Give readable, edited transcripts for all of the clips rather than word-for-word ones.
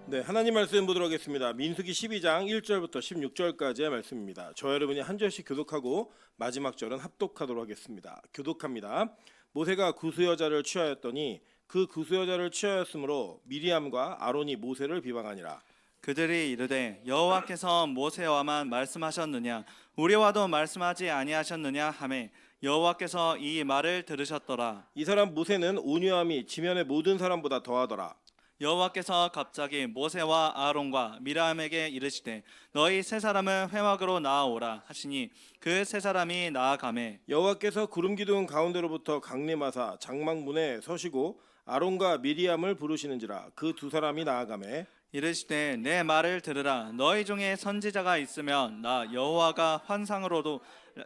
네, 하나님 말씀 보도록 하겠습니다. 민수기 12장 1절부터 16절까지의 말씀입니다. 저 여러분이 한 절씩 교독하고 마지막 절은 합독하도록 하겠습니다. 교독합니다. 모세가 구스 여자를 취하였더니 그 구스 여자를 취하였으므로 미리암과 아론이 모세를 비방하니라. 그들이 이르되 여호와께서 모세와만 말씀하셨느냐 우리와도 말씀하지 아니하셨느냐 하매 여호와께서 이 말을 들으셨더라. 이 사람 모세는 온유함이 지면의 모든 사람보다 더하더라. 여호와께서 갑자기 모세와 아론과 미리암에게 이르시되 너희 세 사람은 회막으로 나아오라 하시니 그 세 사람이 나아가매 여호와께서 구름 기둥 가운데로부터 강림하사 장막문에 서시고 아론과 미리암을 부르시는지라. 그 두 사람이 나아가매 이르시되 내 말을 들으라. 너희 중에 선지자가 있으면 나 여호와가 환상으로도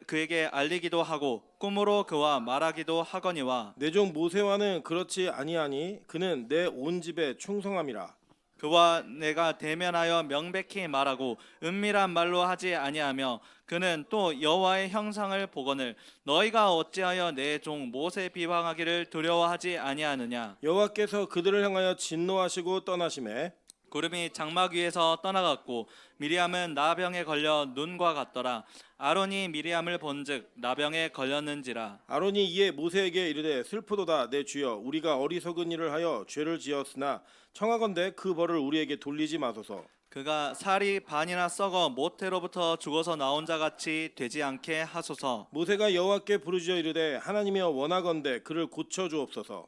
그에게 알리기도 하고 꿈으로 그와 말하기도 하거니와 내 종 모세와는 그렇지 아니하니 그는 내 온 집에 충성함이라. 그와 내가 대면하여 명백히 말하고 은밀한 말로 하지 아니하며 그는 또 여호와의 형상을 보거늘 너희가 어찌하여 내 종 모세 비방하기를 두려워하지 아니하느냐. 여호와께서 그들을 향하여 진노하시고 떠나심에 구름이 장막 위에서 떠나갔고 미리암은 나병에 걸려 눈과 같더라. 아론이 미리암을 본즉 나병에 걸렸는지라. 아론이 이에 모세에게 이르되 슬프도다 내 주여 우리가 어리석은 일을 하여 죄를 지었으나 청하건대 그 벌을 우리에게 돌리지 마소서. 그가 살이 반이나 썩어 모태로부터 죽어서 나온 자 같이 되지 않게 하소서. 모세가 여호와께 부르짖어 이르되 하나님이여 원하건대 그를 고쳐 주옵소서.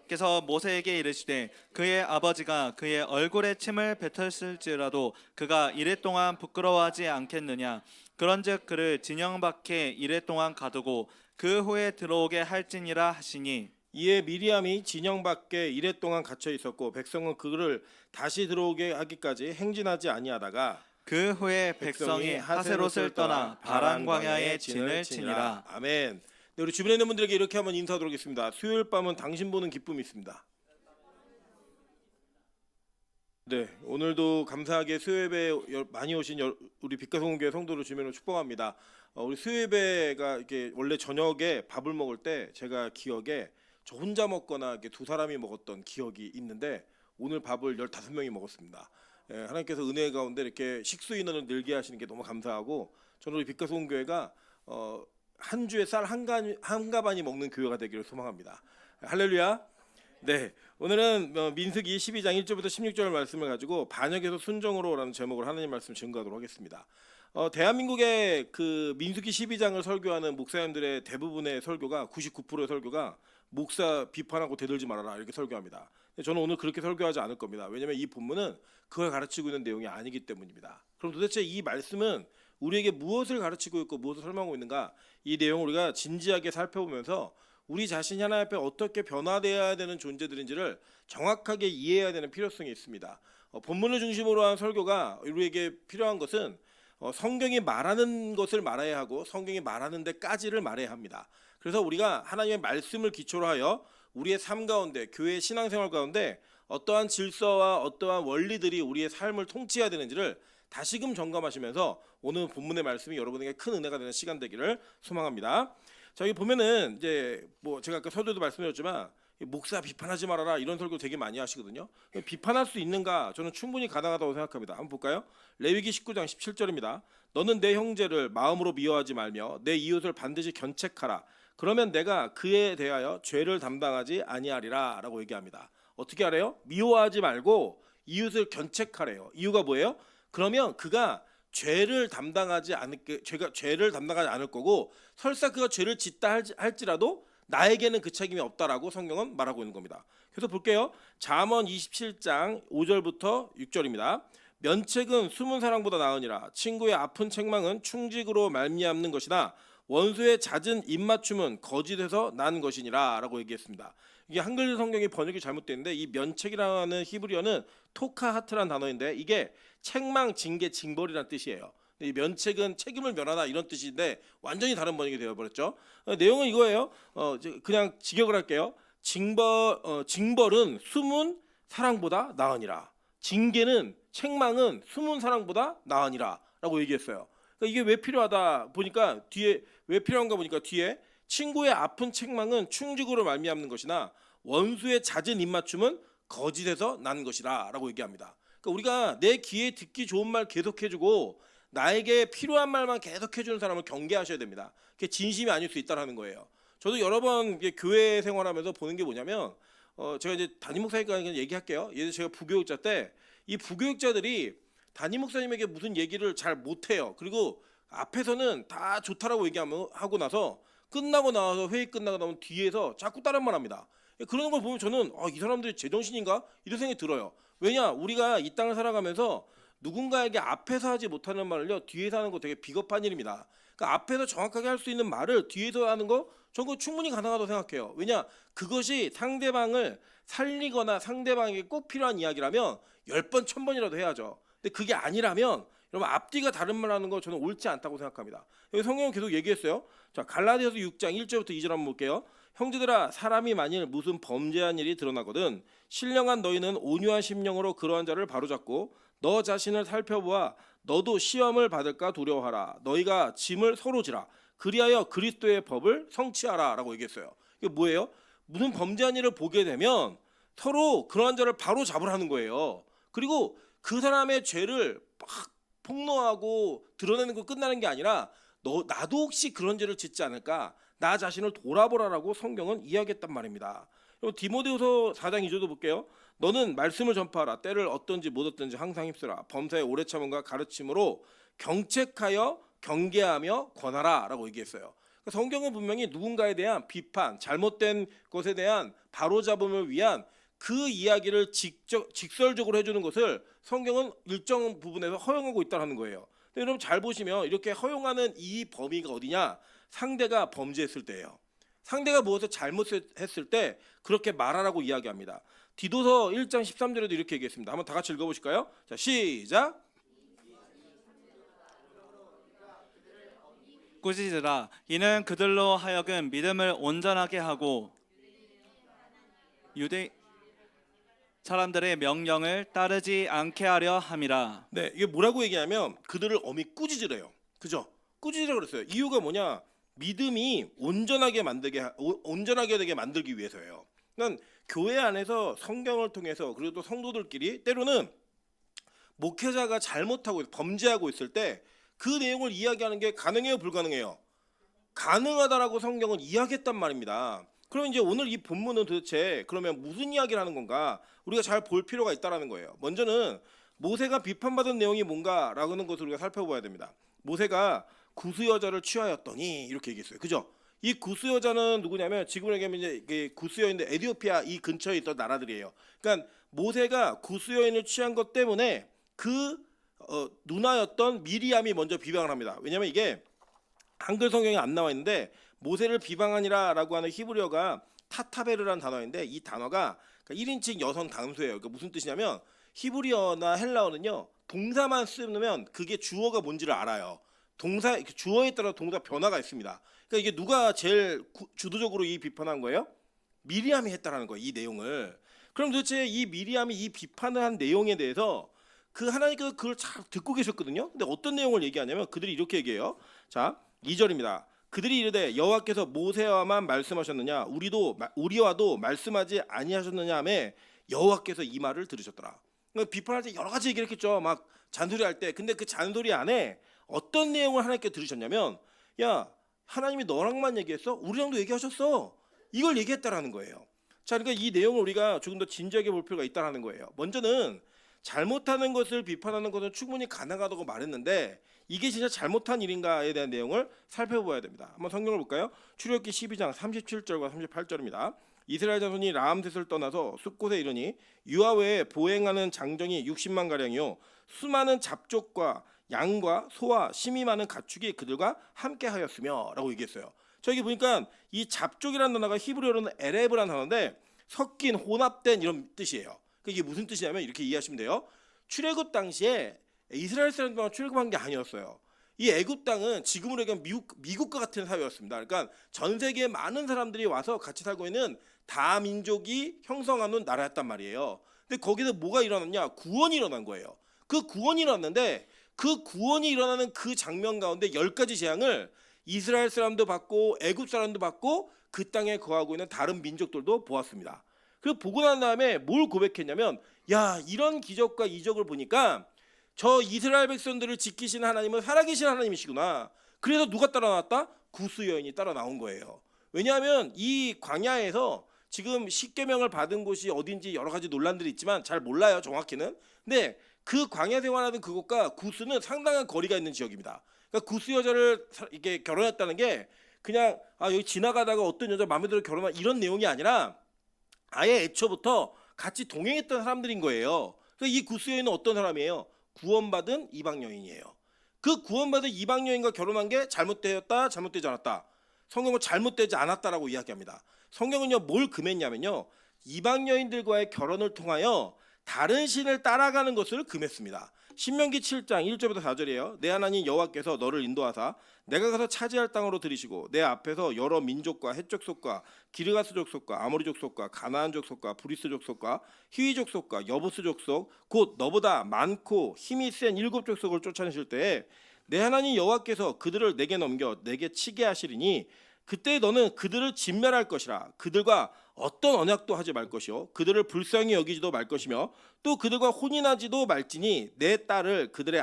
께서 모세에게 이르시되 그의 아버지가 그의 얼굴에 침을 뱉었을지라도 그가 이랫동안 부끄러워하지 않겠느냐. 그런즉 그를 진영 밖에 이랫동안 가두고 그 후에 들어오게 할지니라 하시니 이에 미리암이 진영 밖에 이랫동안 갇혀 있었고 백성은 그를 다시 들어오게 하기까지 행진하지 아니하다가 그 후에 백성이 하세롯을 떠나 바란 광야에 진을 치니라. 아멘. 네, 우리 주변에 있는 분들에게 이렇게 한번 인사하도록 하겠습니다. 수요일 밤은 당신 보는 기쁨이 있습니다. 네, 오늘도 감사하게 수요예배 많이 오신 우리 빛가성교회 성도를 주면으로 축복합니다. 우리 수요예배가 이렇게 원래 저녁에 밥을 먹을 때 제가 기억에 저 혼자 먹거나 이렇게 두 사람이 먹었던 기억이 있는데 오늘 밥을 15명이 먹었습니다. 예, 하나님께서 은혜 가운데 이렇게 식수 인원을 늘게 하시는 게 너무 감사하고 저는 우리 빛가성교회가 한 주에 쌀 한 가반이 먹는 교회가 되기를 소망합니다. 할렐루야. 네, 오늘은 민수기 12장 1절부터 16절 말씀을 가지고 반역에서 순종으로라는 제목으로 하나님 말씀 증거하도록 하겠습니다. 대한민국의 그 민수기 12장을 설교하는 목사님들의 대부분의 설교가 99%의 설교가 목사 비판하고 대들지 말아라 이렇게 설교합니다. 저는 오늘 그렇게 설교하지 않을 겁니다. 왜냐하면 이 본문은 그걸 가르치고 있는 내용이 아니기 때문입니다. 그럼 도대체 이 말씀은 우리에게 무엇을 가르치고 있고 무엇을 설명하고 있는가? 이 내용을 우리가 진지하게 살펴보면서 우리 자신이 하나님 앞에 어떻게 변화되어야 되는 존재들인지를 정확하게 이해해야 되는 필요성이 있습니다. 본문을 중심으로 한 설교가 우리에게 필요한 것은 성경이 말하는 것을 말해야 하고 성경이 말하는 데까지를 말해야 합니다. 그래서 우리가 하나님의 말씀을 기초로 하여 우리의 삶 가운데 교회의 신앙생활 가운데 어떠한 질서와 어떠한 원리들이 우리의 삶을 통치해야 되는지를 다시금 점검하시면서 오늘 본문의 말씀이 여러분에게 큰 은혜가 되는 시간 되기를 소망합니다. 자, 여기 보면은 이제 뭐 제가 아까 서두에도 말씀드렸지만 목사 비판하지 말아라 이런 설교 되게 많이 하시거든요. 비판할 수 있는가? 저는 충분히 가능하다고 생각합니다. 한번 볼까요? 레위기 19장 17절입니다. 너는 내 형제를 마음으로 미워하지 말며 내 이웃을 반드시 견책하라. 그러면 내가 그에 대하여 죄를 담당하지 아니하리라 라고 얘기합니다. 어떻게 하래요? 미워하지 말고 이웃을 견책하래요. 이유가 뭐예요? 그러면 그가 죄를 담당하지 않을 거고 설사 그가 죄를 짓다 할지라도 나에게는 그 책임이 없다라고 성경은 말하고 있는 겁니다. 그래서 볼게요. 잠언 27장 5절부터 6절입니다. 면책은 숨은 사랑보다 나으니라. 친구의 아픈 책망은 충직으로 말미암는 것이나 원수의 잦은 입맞춤은 거짓에서 난 것이니라 라고 얘기했습니다. 이게 한글 성경이 번역이 잘못되는데 이 면책이라는 히브리어는 토카하트라는 단어인데 이게 책망, 징계, 징벌이라는 뜻이에요. 이 면책은 책임을 면하다 이런 뜻인데 완전히 다른 번역이 되어버렸죠. 내용은 이거예요. 그냥 직역을 할게요. 징벌은 숨은 사랑보다 나으니라. 징계는 책망은 숨은 사랑보다 나으니라 라고 얘기했어요. 그러니까 이게 왜 필요하다 보니까 뒤에 왜 필요한가 보니까 뒤에 친구의 아픈 책망은 충직으로 말미암는 것이나 원수의 잦은 입맞춤은 거짓에서 난 것이라 라고 얘기합니다. 그러니까 우리가 내 귀에 듣기 좋은 말 계속해주고 나에게 필요한 말만 계속해주는 사람을 경계하셔야 됩니다. 그게 진심이 아닐 수 있다는 거예요. 저도 여러 번 이게 교회 생활하면서 보는 게 뭐냐면 제가 이제 담임 목사니까 그냥 얘기할게요. 예를 들어 제가 부교육자 때 이 부교육자들이 담임 목사님에게 무슨 얘기를 잘 못해요. 그리고 앞에서는 다 좋다라고 얘기하고 나서 끝나고 나와서 회의 끝나고 나면 뒤에서 자꾸 다른 말 합니다. 그런 걸 보면 저는 이 사람들이 제정신인가? 이런 생각이 들어요. 왜냐? 우리가 이 땅을 살아가면서 누군가에게 앞에서 하지 못하는 말을요 뒤에서 하는 거 되게 비겁한 일입니다. 그러니까 앞에서 정확하게 할 수 있는 말을 뒤에서 하는 거 저는 그거 충분히 가능하다고 생각해요. 왜냐? 그것이 상대방을 살리거나 상대방에게 꼭 필요한 이야기라면 10번 1000번이라도 해야죠. 근데 그게 아니라면 여러분 앞뒤가 다른 말 하는 거 저는 옳지 않다고 생각합니다. 여기 성경은 계속 얘기했어요. 자, 갈라디아서 6장 1절부터 2절 한번 볼게요. 형제들아, 사람이 만일 무슨 범죄한 일이 드러나거든 신령한 너희는 온유한 심령으로 그러한 자를 바로잡고 너 자신을 살펴보아 너도 시험을 받을까 두려워하라. 너희가 짐을 서로 지라. 그리하여 그리스도의 법을 성취하라라고 얘기했어요. 이게 뭐예요? 무슨 범죄한 일을 보게 되면 서로 그러한 자를 바로 잡으라는 거예요. 그리고 그 사람의 죄를 막 폭로하고 드러내는 거 끝나는 게 아니라 나도 혹시 그런 죄를 짓지 않을까? 나 자신을 돌아보라라고 성경은 이야기했단 말입니다. 디모데후서 4장 2절도 볼게요. 너는 말씀을 전파하라. 때를 얻든지 못 얻든지 항상 힘쓰라. 범사에 오래 참음과 가르침으로 경책하여 경계하며 권하라라고 얘기했어요. 그러니까 성경은 분명히 누군가에 대한 비판, 잘못된 것에 대한 바로잡음을 위한 그 이야기를 직설적으로 해주는 것을 성경은 일정 부분에서 허용하고 있다는 거예요. 근데 여러분 잘 보시면 이렇게 허용하는 이 범위가 어디냐? 상대가 범죄했을 때예요. 상대가 무엇을 잘못했을 때 그렇게 말하라고 이야기합니다. 디도서 1장 13절에도 이렇게 얘기했습니다. 한번 다 같이 읽어보실까요? 자, 시작. 꾸짖으라. 이는 그들로 하여금 믿음을 온전하게 하고 유대 사람들의 명령을 따르지 않게 하려 함이라. 네, 이게 뭐라고 얘기하면 그들을 엄히 꾸짖으래요. 그죠? 꾸짖으라고 그랬어요. 이유가 뭐냐? 믿음이 온전하게 되게 만들기 위해서예요. 그러니까 교회 안에서 성경을 통해서 그리고 또 성도들끼리 때로는 목회자가 잘못하고 범죄하고 있을 때 그 내용을 이야기하는 게 가능해요, 불가능해요? 가능하다라고 성경은 이야기했단 말입니다. 그럼 이제 오늘 이 본문은 도대체 그러면 무슨 이야기를 하는 건가? 우리가 잘 볼 필요가 있다라는 거예요. 먼저는 모세가 비판받은 내용이 뭔가라고 하는 것을 우리가 살펴봐야 됩니다. 모세가 구스 여자를 취하였더니 이렇게 얘기했어요. 그죠? 이 구스 여자는 누구냐면 지금으로 얘기하면 이제 구스 여인인데 에티오피아 이 근처에 있던 나라들이에요. 그러니까 모세가 구스 여인을 취한 것 때문에 그 누나였던 미리암이 먼저 비방을 합니다. 왜냐하면 이게 한글 성경에 안 나와 있는데 모세를 비방하니라라고 하는 히브리어가 타타베르라는 단어인데 이 단어가 1인칭 여성 단수예요. 그러니까 무슨 뜻이냐면 히브리어나 헬라어는요 동사만 쓰면 그게 주어가 뭔지를 알아요. 동사 주어에 따라 동사 변화가 있습니다. 그러니까 이게 누가 제일 주도적으로 이 비판한 거예요? 미리암이 했다라는 거예요. 이 내용을. 그럼 도대체 이 미리암이 이 비판을 한 내용에 대해서 그 하나님께서 그걸 잘 듣고 계셨거든요. 근데 어떤 내용을 얘기하냐면 그들이 이렇게 얘기해요. 자, 2절입니다. 그들이 이르되 여호와께서 모세와만 말씀하셨느냐 우리와도 말씀하지 아니하셨느냐 하매 여호와께서 이 말을 들으셨더라. 그러니까 비판할 때 여러 가지 얘기를 했겠죠. 막 잔소리할 때. 근데 그 잔소리 안에 어떤 내용을 하나님께 들으셨냐면 야 하나님이 너랑만 얘기했어? 우리랑도 얘기하셨어. 이걸 얘기했다라는 거예요. 자, 그러니까 이 내용을 우리가 조금 더 진지하게 볼 필요가 있다라는 거예요. 먼저는 잘못하는 것을 비판하는 것은 충분히 가능하다고 말했는데 이게 진짜 잘못한 일인가에 대한 내용을 살펴봐야 됩니다. 한번 성경을 볼까요? 출애굽기 12장 37절과 38절입니다. 이스라엘 자손이 라암셋을 떠나서 숫곳에 이르니 유아 외에 보행하는 장정이 60만 가량이요 수많은 잡족과 양과 소와 심이 많은 가축이 그들과 함께하였으며라고 얘기했어요. 저기 보니까 이 잡족이라는 단어가 히브리어로는 에레브라는 단어인데 섞인 혼합된 이런 뜻이에요. 이게 무슨 뜻이냐면 이렇게 이해하시면 돼요. 출애굽 당시에 이스라엘 사람들만 출애굽한 게 아니었어요. 이 애굽 땅은 지금으로 얘기하면 미국과 같은 사회였습니다. 그러니까 전 세계에 많은 사람들이 와서 같이 살고 있는 다민족이 형성하는 나라였단 말이에요. 근데 거기서 뭐가 일어났냐? 구원이 일어난 거예요. 그 구원이 일어났는데 그 구원이 일어나는 그 장면 가운데 10가지 재앙을 이스라엘 사람도 받고 애굽 사람도 받고 그 땅에 거하고 있는 다른 민족들도 보았습니다. 그리고 보고 난 다음에 뭘 고백했냐면, 야, 이런 기적과 이적을 보니까 저 이스라엘 백성들을 지키시는 하나님은 살아계신 하나님이시구나. 그래서 누가 따라 나왔다? 구스 여인이 따라 나온 거예요. 왜냐하면 이 광야에서 지금 십계명을 받은 곳이 어딘지 여러 가지 논란들이 있지만 잘 몰라요, 정확히는. 근데 그 광야 생활하는 그곳과 구스는 상당한 거리가 있는 지역입니다. 그러니까 구스 여자를 이렇게 결혼했다는 게 그냥 여기 지나가다가 어떤 여자 마음에 들어 결혼한 이런 내용이 아니라 아예 애초부터 같이 동행했던 사람들인 거예요. 그래서 이 구스 여인은 어떤 사람이에요? 구원받은 이방 여인이에요. 그 구원받은 이방 여인과 결혼한 게 잘못되었다, 잘못되지 않았다. 성경은 잘못되지 않았다라고 이야기합니다. 성경은요 뭘 금했냐면요, 이방 여인들과의 결혼을 통하여 다른 신을 따라가는 것을 금했습니다. 신명기 7장 1절부터 4절이에요. 내 하나님 여호와께서 너를 인도하사 내가 가서 차지할 땅으로 들이시고 내 앞에서 여러 민족과 헷 족속과 기르가스 족속과 아모리 족속과 가나안 족속과 브리스 족속과 히위 족속과 여부스 족속 곧 너보다 많고 힘이 센 7 족속을 쫓아내실 때에 내 하나님 여호와께서 그들을 내게 넘겨 내게 치게 하시리니 그때 너는 그들을 진멸할 것이라. 그들과 어떤 언약도 하지 말 것이요 그들을 불쌍히 여기지도 말 것이며 또 그들과 혼인하지도 말지니 내 딸을 그들의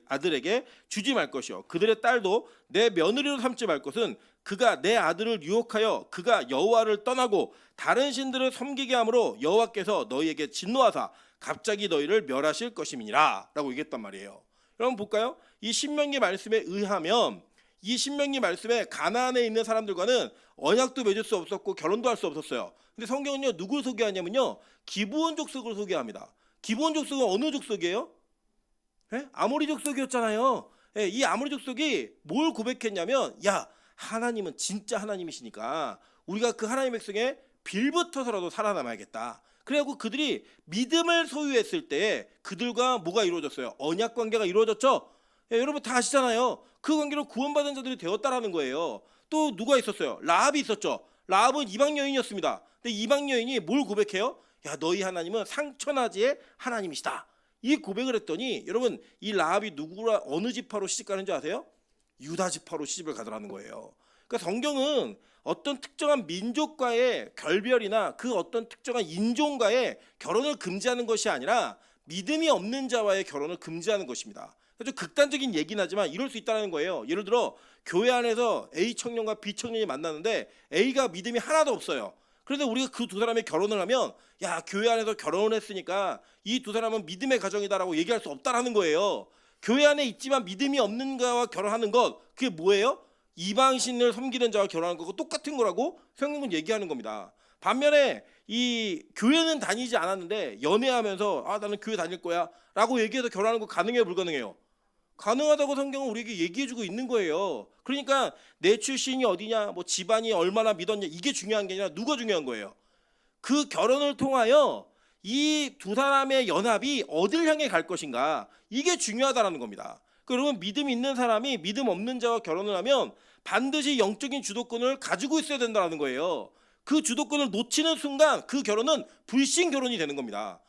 아들에게 주지 말 것이요 그들의 딸도 내 며느리로 삼지 말 것은 그가 내 아들을 유혹하여 그가 여호와를 떠나고 다른 신들을 섬기게 함으로 여호와께서 너희에게 진노하사 갑자기 너희를 멸하실 것임이니라 라고 얘기했단 말이에요. 여러분 볼까요? 이 신명기 말씀에 의하면 이 신명기 말씀에 가나안에 있는 사람들과는 언약도 맺을 수 없었고 결혼도 할 수 없었어요. 근데 성경은요 누구를 소개하냐면요 기브온 족속을 소개합니다. 기브온 족속은 어느 족속이에요? 아모리 족속이었잖아요. 이 아모리 족속이 뭘 고백했냐면, 야, 하나님은 진짜 하나님이시니까 우리가 그 하나님의 백성에 빌붙어서라도 살아남아야겠다. 그래갖고 그들이 믿음을 소유했을 때 그들과 뭐가 이루어졌어요? 언약 관계가 이루어졌죠. 여러분 다 아시잖아요. 그 관계로 구원받은 자들이 되었다라는 거예요. 또 누가 있었어요? 라합이 있었죠. 라합은 이방 여인이었습니다. 근데 이방 여인이 뭘 고백해요? 야, 너희 하나님은 상처나지의 하나님이시다. 이 고백을 했더니 여러분 이 라합이 누구라 어느 지파로 시집가는지 아세요? 유다 지파로 시집을 가더라는 거예요. 그러니까 성경은 어떤 특정한 민족과의 결별이나 그 어떤 특정한 인종과의 결혼을 금지하는 것이 아니라 믿음이 없는 자와의 결혼을 금지하는 것입니다. 좀 극단적인 얘기는 하지만 이럴 수 있다는 거예요. 예를 들어 교회 안에서 A 청년과 B 청년이 만나는데 A가 믿음이 하나도 없어요. 그런데 우리가 그 두 사람의 결혼을 하면 야, 교회 안에서 결혼을 했으니까 이 두 사람은 믿음의 가정이다라고 얘기할 수 없다라는 거예요. 교회 안에 있지만 믿음이 없는 자와 결혼하는 것, 그게 뭐예요? 이방신을 섬기는 자와 결혼하는 거고 똑같은 거라고 성경은 얘기하는 겁니다. 반면에 이 교회는 다니지 않았는데 연애하면서 나는 교회 다닐 거야 라고 얘기해서 결혼하는 거 가능해요, 불가능해요? 가능하다고 성경은 우리에게 얘기해주고 있는 거예요. 그러니까 내 출신이 어디냐, 뭐 집안이 얼마나 믿었냐, 이게 중요한 게 아니라 누가 중요한 거예요? 그 결혼을 통하여 이 두 사람의 연합이 어딜 향해 갈 것인가, 이게 중요하다라는 겁니다. 여러분 믿음 있는 사람이 믿음 없는 자와 결혼을 하면 반드시 영적인 주도권을 가지고 있어야 된다는 거예요. 그 주도권을 놓치는 순간 그 결혼은 불신 결혼이 되는 겁니다.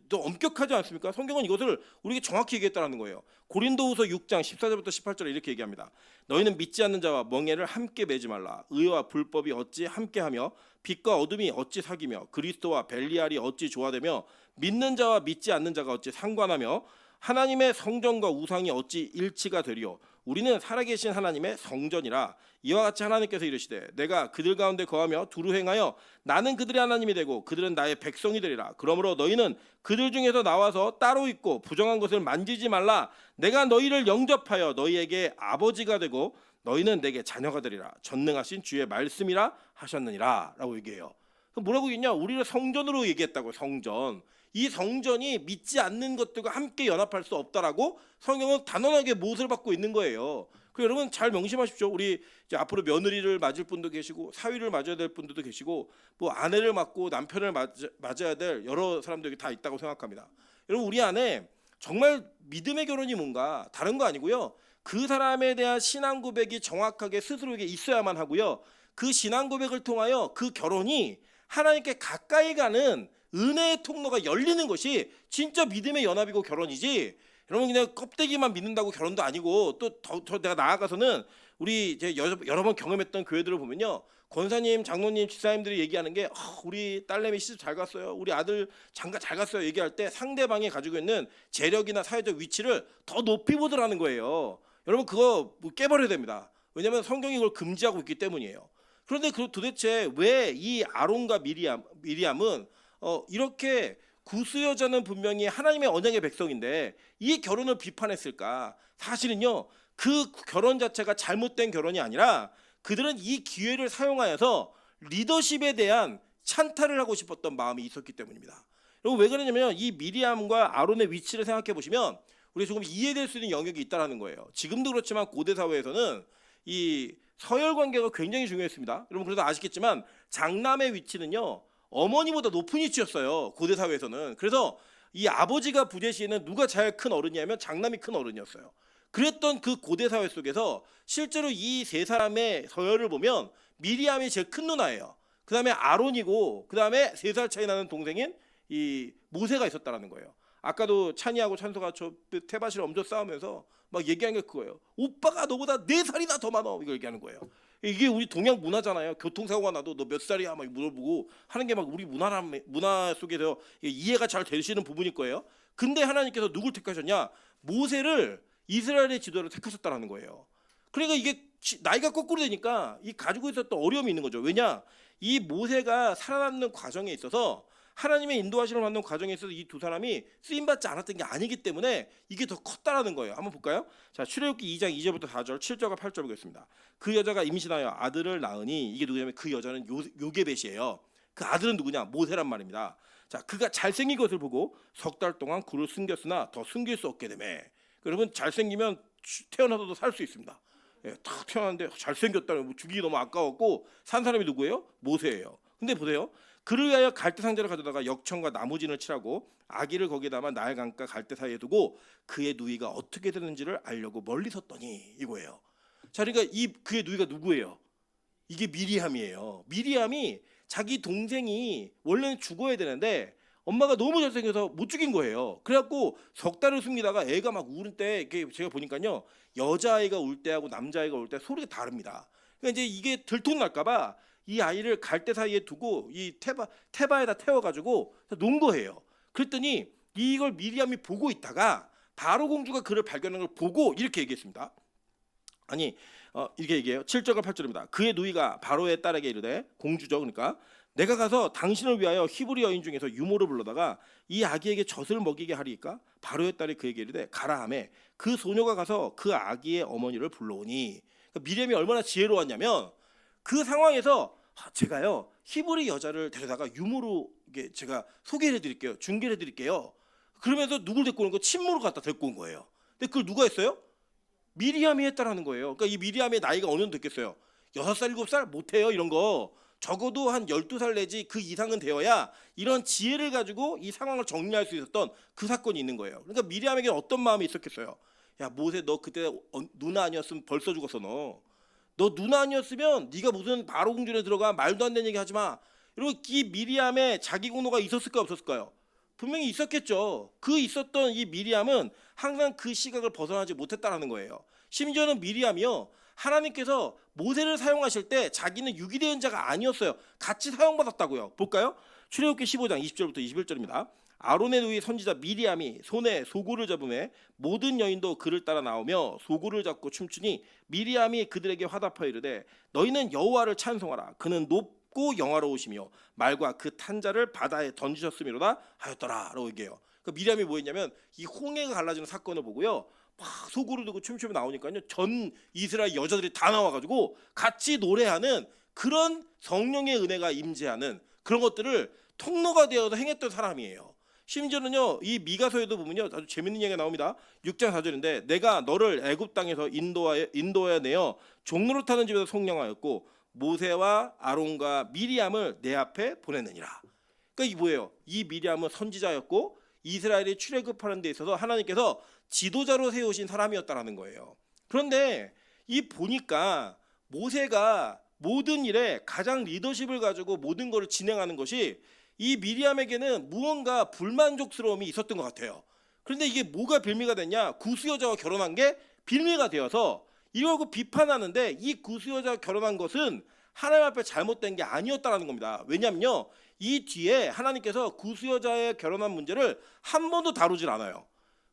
또 엄격하지 않습니까? 성경은 이것을 우리에게 정확히 얘기했다는 거예요. 고린도후서 6장 14절부터 18절에 이렇게 얘기합니다. 너희는 믿지 않는 자와 멍에를 함께 매지 말라. 의와 불법이 어찌 함께하며 빛과 어둠이 어찌 사귀며 그리스도와 벨리알이 어찌 조화되며 믿는 자와 믿지 않는 자가 어찌 상관하며 하나님의 성전과 우상이 어찌 일치가 되리요. 우리는 살아계신 하나님의 성전이라. 이와 같이 하나님께서 이르시되 내가 그들 가운데 거하며 두루 행하여 나는 그들의 하나님이 되고 그들은 나의 백성이 되리라. 그러므로 너희는 그들 중에서 나와서 따로 있고 부정한 것을 만지지 말라. 내가 너희를 영접하여 너희에게 아버지가 되고 너희는 내게 자녀가 되리라. 전능하신 주의 말씀이라 하셨느니라 라고 얘기해요. 뭐라고 했냐? 우리를 성전으로 얘기했다고. 성전. 이 성전이 믿지 않는 것들과 함께 연합할 수 없다라고 성경은 단언하게 못을 받고 있는 거예요. 그 여러분 잘 명심하십시오. 우리 이제 앞으로 며느리를 맞을 분도 계시고 사위를 맞아야 될 분들도 계시고 뭐 아내를 맞고 남편을 맞아야 될 여러 사람들이 다 있다고 생각합니다. 여러분 우리 안에 정말 믿음의 결혼이 뭔가 다른 거 아니고요. 그 사람에 대한 신앙 고백이 정확하게 스스로에게 있어야만 하고요. 그 신앙 고백을 통하여 그 결혼이 하나님께 가까이 가는 은혜의 통로가 열리는 것이 진짜 믿음의 연합이고 결혼이지. 여러분 그냥 껍데기만 믿는다고 결혼도 아니고 또 더 내가 나아가서는 우리 이제 여러 번 경험했던 교회들을 보면요. 권사님, 장로님, 집사님들이 얘기하는 게 우리 딸내미 시집 잘 갔어요. 우리 아들 장가 잘 갔어요. 얘기할 때 상대방이 가지고 있는 재력이나 사회적 위치를 더 높이 보더라는 거예요. 여러분 그거 깨버려야 됩니다. 왜냐하면 성경이 그걸 금지하고 있기 때문이에요. 그런데 도대체 왜 이 아론과 미리암은 이렇게 구스 여자는 분명히 하나님의 언약의 백성인데 이 결혼을 비판했을까? 사실은요. 그 결혼 자체가 잘못된 결혼이 아니라 그들은 이 기회를 사용하여서 리더십에 대한 찬탈을 하고 싶었던 마음이 있었기 때문입니다. 여러분 왜 그러냐면 이 미리암과 아론의 위치를 생각해 보시면 우리 조금 이해될 수 있는 영역이 있다라는 거예요. 지금도 그렇지만 고대 사회에서는 이 서열 관계가 굉장히 중요했습니다. 여러분 그래도 아시겠지만 장남의 위치는요 어머니보다 높은 위치였어요. 고대 사회에서는. 그래서 이 아버지가 부재시에는 누가 제일 큰 어른이냐면 장남이 큰 어른이었어요. 그랬던 그 고대 사회 속에서 실제로 이 세 사람의 서열을 보면 미리암이 제일 큰 누나예요. 그 다음에 아론이고 그 다음에 3살 차이 나는 동생인 이 모세가 있었다라는 거예요. 아까도 찬이하고 찬소가 저 태바시를 엄청 싸우면서 막 얘기한 게 그거예요. 오빠가 너보다 4살이나 더 많아. 이걸 얘기하는 거예요. 이게 우리 동양 문화잖아요. 교통사고가 나도 너 몇 살이야 막 물어보고 하는 게 막 우리 문화 속에서 이해가 잘 되시는 부분일 거예요. 근데 하나님께서 누굴 택하셨냐? 모세를 이스라엘의 지도를 택하셨다라는 거예요. 그러니까 이게 나이가 거꾸로 되니까 이 가지고 있었던 어려움이 있는 거죠. 왜냐? 이 모세가 살아남는 과정에 있어서 하나님의 인도하심을 받는 과정에 있어서 이 두 사람이 쓰임받지 않았던 게 아니기 때문에 이게 더 컸다라는 거예요. 한번 볼까요? 자, 출애굽기 2장 2절부터 4절, 7절과 8절 보겠습니다. 그 여자가 임신하여 아들을 낳으니 이게 누구냐면 그 여자는 요게벳이에요. 그 아들은 누구냐? 모세란 말입니다. 자, 그가 잘생긴 것을 보고 석 달 동안 그를 숨겼으나 더 숨길 수 없게 되매. 여러분 잘생기면 태어나서도 살 수 있습니다. 예, 딱 태어났는데 잘생겼다는 뭐 죽이기 너무 아까웠고 산 사람이 누구예요? 모세예요. 근데 보세요. 그를 위하여 갈대 상자를 가져다가 역청과 나무진을 칠하고 아기를 거기에 담아 나일강가 갈대 사이에 두고 그의 누이가 어떻게 되는지를 알려고 멀리 섰더니 이거예요. 자, 그러니까 이 그의 누이가 누구예요? 이게 미리암이에요. 미리암이 자기 동생이 원래는 죽어야 되는데 엄마가 너무 잘생겨서 못 죽인 거예요. 그래갖고 석 달을 숨기다가 애가 막 우는 때 이게 제가 보니까요 여자아이가 울 때하고 남자아이가 울 때 소리가 다릅니다. 그러니까 이제 이게 들통날까봐 이 아이를 갈대 사이에 두고 이 태바에다 태워가지고 놓은 거예요. 그랬더니 이걸 미리암이 보고 있다가 바로 공주가 그를 발견한 걸 보고 이렇게 얘기했습니다. 아니 이렇게 얘기해요. 7절과 8절입니다. 그의 누이가 바로의 딸에게 이르되 공주죠. 그러니까 내가 가서 당신을 위하여 히브리 여인 중에서 유모를 불러다가 이 아기에게 젖을 먹이게 하리이까? 바로의 딸이 그에게 이르되 가라 하매 그 소녀가 가서 그 아기의 어머니를 불러오니. 그러니까 미리암이 얼마나 지혜로웠냐면 그 상황에서 제가요 히브리 여자를 데려다가 유모로 이게 제가 소개를 해드릴게요. 중계를 해드릴게요. 그러면서 누굴 데리고 온 거? 친모로 갖다 데리고 온 거예요. 근데 그걸 누가 했어요? 미리암이 했다라는 거예요. 그러니까 이 미리암의 나이가 어느 정도 됐겠어요? 6살, 7살? 못해요 이런 거. 적어도 한 12살 내지 그 이상은 되어야 이런 지혜를 가지고 이 상황을 정리할 수 있었던 그 사건이 있는 거예요. 그러니까 미리암에게 어떤 마음이 있었겠어요? 야 모세 너 그때 누나 아니었으면 벌써 죽었어 너. 너 누나 아니었으면 네가 무슨 바로 궁전에 들어가 말도 안 되는 얘기 하지 마. 이러고 이 미리암에 자기 공로가 있었을까요 없었을까요? 분명히 있었겠죠. 그 있었던 이 미리암은 항상 그 시각을 벗어나지 못했다라는 거예요. 심지어는 미리암이요. 하나님께서 모세를 사용하실 때 자기는 유기대언자가 아니었어요. 같이 사용받았다고요. 볼까요? 출애굽기 15장 20절부터 21절입니다. 아론의 누이 선지자 미리암이 손에 소고를 잡음에 모든 여인도 그를 따라 나오며 소고를 잡고 춤추니 미리암이 그들에게 화답하여 이르되 너희는 여호와를 찬송하라. 그는 높고 영화로우시며 말과 그 탄자를 바다에 던지셨음이로다 하였더라라고 얘기해요. 그러니까 미리암이 뭐했냐면 이 홍해가 갈라지는 사건을 보고요. 막 소고를 들고 춤추며 나오니까요. 전 이스라엘 여자들이 다 나와가지고 같이 노래하는 그런 성령의 은혜가 임재하는 그런 것들을 통로가 되어서 행했던 사람이에요. 심지어는요 이 미가서에도 보면요 아주 재밌는 얘기가 나옵니다. 6장 4절인데 내가 너를 애굽 땅에서 인도하여 내어 종로를 타는 집에서 속량하였고 모세와 아론과 미리암을 내 앞에 보냈느니라. 그러니까 이게 뭐예요? 이 미리암은 선지자였고 이스라엘이 출애굽하는 데 있어서 하나님께서 지도자로 세우신 사람이었다라는 거예요. 그런데 이 보니까 모세가 모든 일에 가장 리더십을 가지고 모든 것을 진행하는 것이 이 미리암에게는 무언가 불만족스러움이 있었던 것 같아요. 그런데 이게 뭐가 빌미가 됐냐? 구수여자와 결혼한 게 빌미가 되어서 이걸 비판하는데, 이 구수여자와 결혼한 것은 하나님 앞에 잘못된 게 아니었다라는 겁니다. 왜냐면요, 이 뒤에 하나님께서 구수여자의 결혼한 문제를 한 번도 다루질 않아요.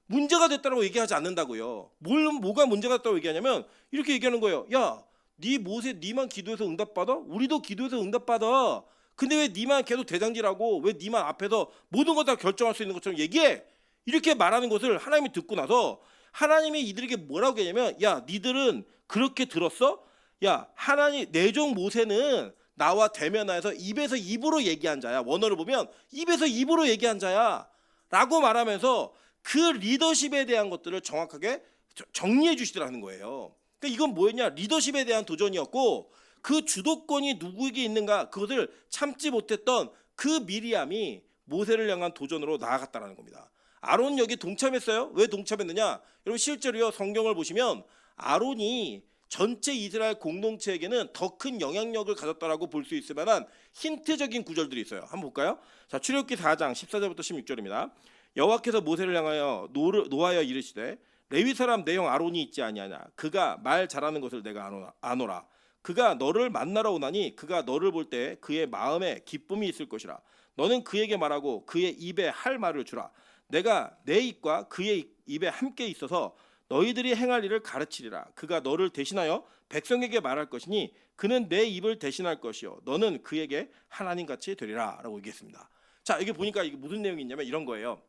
문제가 됐다고 얘기하지 않는다고요. 뭐가 문제가 됐다고 얘기하냐면 이렇게 얘기하는 거예요. 야, 네 모세 네만 기도해서 응답받아? 우리도 기도해서 응답받아. 근데 왜 네만 계속 대장질하고 왜 네만 앞에서 모든 것 다 결정할 수 있는 것처럼 얘기해? 이렇게 말하는 것을 하나님이 듣고 나서 하나님이 이들에게 뭐라고 얘기하냐면, 야, 니들은 그렇게 들었어? 야, 하나님 내 종 모세는 나와 대면하여서 입에서 입으로 얘기한 자야. 원어를 보면 입에서 입으로 얘기한 자야 라고 말하면서 그 리더십에 대한 것들을 정확하게 정리해 주시더라는 거예요. 그러니까 이건 뭐였냐? 리더십에 대한 도전이었고, 그 주도권이 누구에게 있는가 그것을 참지 못했던 그 미리암이 모세를 향한 도전으로 나아갔다는 겁니다. 아론 여기 동참했어요. 왜 동참했느냐? 여러분 실제로요, 성경을 보시면 아론이 전체 이스라엘 공동체에게는 더 큰 영향력을 가졌다라고 볼 수 있을 만한 힌트적인 구절들이 있어요. 한번 볼까요? 자, 출애굽기 4장 14절부터 16절입니다. 여호와께서 모세를 향하여 노하여 이르시되, 레위 사람 내 형 아론이 있지 아니하냐? 그가 말 잘하는 것을 내가 아노라. 그가 너를 만나러 오나니 그가 너를 볼 때 그의 마음에 기쁨이 있을 것이라. 너는 그에게 말하고 그의 입에 할 말을 주라. 내가 내 입과 그의 입에 함께 있어서 너희들이 행할 일을 가르치리라. 그가 너를 대신하여 백성에게 말할 것이니 그는 내 입을 대신할 것이요 너는 그에게 하나님같이 되리라 라고 얘기했습니다. 자, 이게 보니까 이게 무슨 내용이 있냐면 이런 거예요.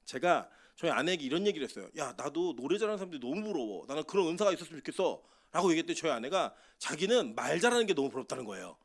제가 저희 아내에게 이런 얘기를 했어요. 야, 나도 노래 잘하는 사람들이 너무 부러워. 나는 그런 은사가 있었으면 좋겠어 라고 얘기했더니 저희 아내가 자기는 말 잘하는 게 너무 부럽다는 거예요.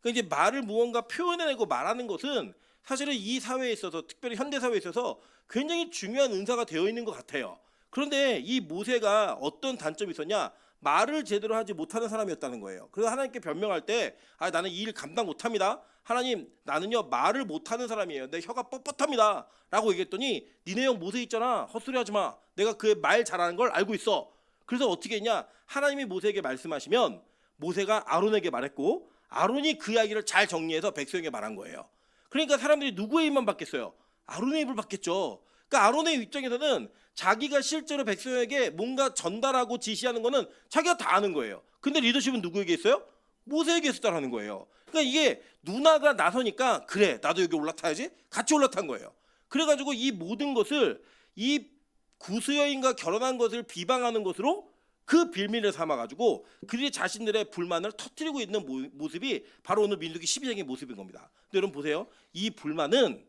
그러니까 이제 말을 무언가 표현해내고 말하는 것은 사실은 이 사회에 있어서, 특별히 현대 사회에 있어서 굉장히 중요한 은사가 되어 있는 것 같아요. 그런데 이 모세가 어떤 단점이 있었냐? 말을 제대로 하지 못하는 사람이었다는 거예요. 그래서 하나님께 변명할 때, 나는 이 일 감당 못합니다. 하나님, 나는요 말을 못하는 사람이에요. 내 혀가 뻣뻣합니다 라고 얘기했더니, 니네 형 모세 있잖아, 헛소리 하지 마. 내가 그의 말 잘하는 걸 알고 있어. 그래서 어떻게 했냐? 하나님이 모세에게 말씀하시면 모세가 아론에게 말했고, 아론이 그 이야기를 잘 정리해서 백성에게 말한 거예요. 그러니까 사람들이 누구의 입만 받겠어요? 아론의 입을 받겠죠. 그러니까 아론의 입장에서는 자기가 실제로 백성에게 뭔가 전달하고 지시하는 거는 자기가 다 아는 거예요. 근데 리더십은 누구에게 있어요? 모세에게 있었다는 거예요. 그러니까 이게 누나가 나서니까, 그래 나도 여기 올라타야지, 같이 올라탄 거예요. 그래가지고 이 모든 것을, 이 구스여인과 결혼한 것을 비방하는 것으로 그 빌미를 삼아가지고 그들이 자신들의 불만을 터뜨리고 있는 모습이 바로 오늘 민수기 12장의 모습인 겁니다. 근데 여러분 보세요. 이 불만은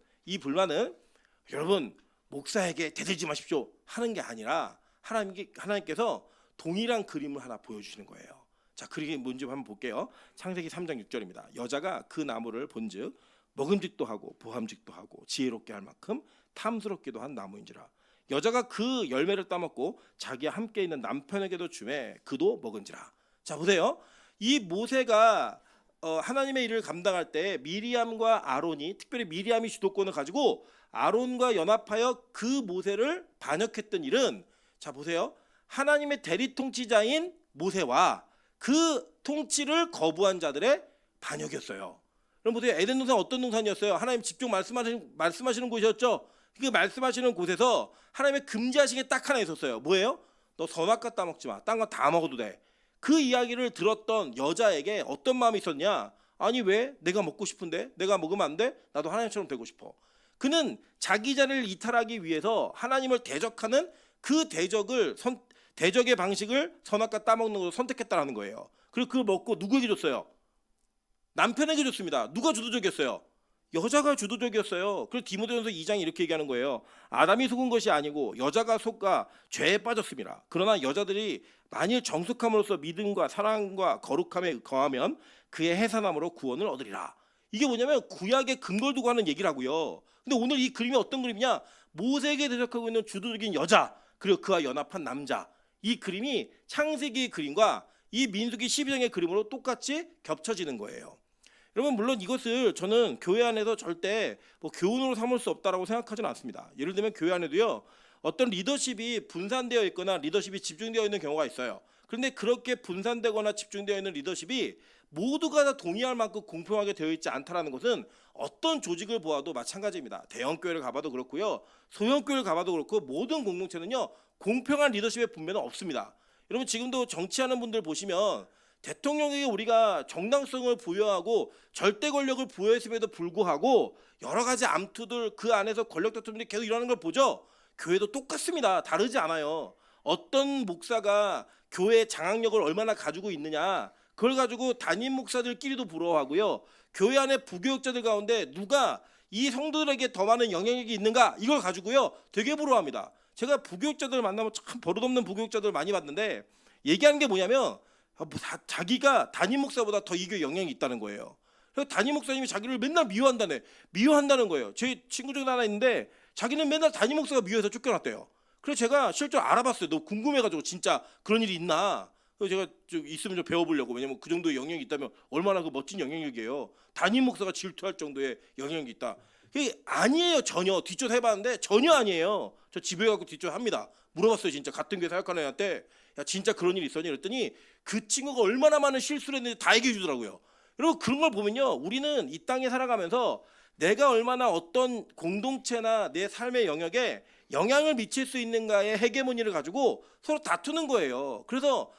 여러분 목사에게 대들지 마십시오 하는 게 아니라 하나님께서 동일한 그림을 하나 보여주시는 거예요. 자, 그림이 뭔지 한번 볼게요. 창세기 3장 6절입니다. 여자가 그 나무를 본즉 먹음직도 하고 보함직도 하고 지혜롭게 할 만큼 탐스럽기도 한 나무인지라. 여자가 그 열매를 따먹고 자기와 함께 있는 남편에게도 주매 그도 먹은지라. 자, 보세요. 이 모세가 하나님의 일을 감당할 때 미리암과 아론이, 특별히 미리암이 주도권을 가지고 아론과 연합하여 그 모세를 반역했던 일은, 자 보세요, 하나님의 대리 통치자인 모세와 그 통치를 거부한 자들의 반역이었어요. 그럼 보세요. 에덴 동산 어떤 동산이었어요? 하나님 직접 말씀하시는 곳이었죠. 그 말씀하시는 곳에서 하나님의 금지하신 게 딱 하나 있었어요. 뭐예요? 너 선악과 따먹지 마. 딴 거 다 먹어도 돼. 그 이야기를 들었던 여자에게 어떤 마음이 있었냐? 아니 왜? 내가 먹고 싶은데? 내가 먹으면 안 돼? 나도 하나님처럼 되고 싶어. 그는 자기 자리를 이탈하기 위해서 하나님을 대적하는 그 대적의 방식을 선악과 따먹는 것을 선택했다는 거예요. 그리고 그걸 먹고 누구에게 줬어요? 남편에게 줬습니다. 누가 주도적이었어요? 여자가 주도적이었어요. 그래서 디모데전서 2장이 이렇게 얘기하는 거예요. 아담이 속은 것이 아니고 여자가 속아 죄에 빠졌습니다. 그러나 여자들이 만일 정숙함으로써 믿음과 사랑과 거룩함에 거하면 그의 해산함으로 구원을 얻으리라. 이게 뭐냐면 구약의 근거를 두고 하는 얘기라고요. 근데 오늘 이 그림이 어떤 그림이냐? 모세에게 대적하고 있는 주도적인 여자, 그리고 그와 연합한 남자. 이 그림이 창세기의 그림과 이 민수기 12장의 그림으로 똑같이 겹쳐지는 거예요. 여러분, 물론 이것을 저는 교회 안에서 절대 교훈으로 삼을 수 없다라고 생각하지는 않습니다. 예를 들면 교회 안에도요, 어떤 리더십이 분산되어 있거나 리더십이 집중되어 있는 경우가 있어요. 그런데 그렇게 분산되거나 집중되어 있는 리더십이 모두가 다 동의할 만큼 공평하게 되어 있지 않다라는 것은 어떤 조직을 보아도 마찬가지입니다. 대형 교회를 가봐도 그렇고요, 소형 교회를 가봐도 그렇고 모든 공동체는요 공평한 리더십의 분배는 없습니다. 여러분 지금도 정치하는 분들 보시면 대통령에게 우리가 정당성을 부여하고 절대 권력을 부여했음에도 불구하고 여러 가지 암투들 그 안에서 권력 다툼들이 계속 일어나는 걸 보죠. 교회도 똑같습니다. 다르지 않아요. 어떤 목사가 교회의 장악력을 얼마나 가지고 있느냐, 그걸 가지고 담임 목사들끼리도 부러워하고요, 교회 안에 부교육자들 가운데 누가 이 성도들에게 더 많은 영향력이 있는가, 이걸 가지고요 되게 부러워합니다. 제가 부교육자들 만나면 참 버릇없는 부교육자들 많이 봤는데 얘기하는 게 뭐냐면 자기가 담임 목사보다 더 이 교회에 영향이 있다는 거예요. 그래서 담임 목사님이 자기를 맨날 미워한다는 거예요. 제 친구 중에 하나 있는데 자기는 맨날 담임 목사가 미워해서 쫓겨났대요. 그래서 제가 실제로 알아봤어요. 너무 궁금해가지고 진짜 그런 일이 있나. 그래서 제가 좀 있으면 좀 배워보려고. 왜냐면 그 정도의 영향이 있다면 얼마나 그 멋진 영향력이에요. 담임 목사가 질투할 정도의 영향력이 있다. 그게 아니에요. 전혀. 뒷조사 해봤는데 전혀 아니에요. 저 집에 가고 뒷조사 합니다. 물어봤어요. 진짜 같은 교회 사역하는 애한테 야 진짜 그런 일 있었니? 그랬더니 그 친구가 얼마나 많은 실수를 했는지 다 얘기해 주더라고요. 그리고 그런 걸 보면요, 우리는 이 땅에 살아가면서 내가 얼마나 어떤 공동체나 내 삶의 영역에 영향을 미칠 수 있는가의 헤게모니를 가지고 서로 다투는 거예요. 그래서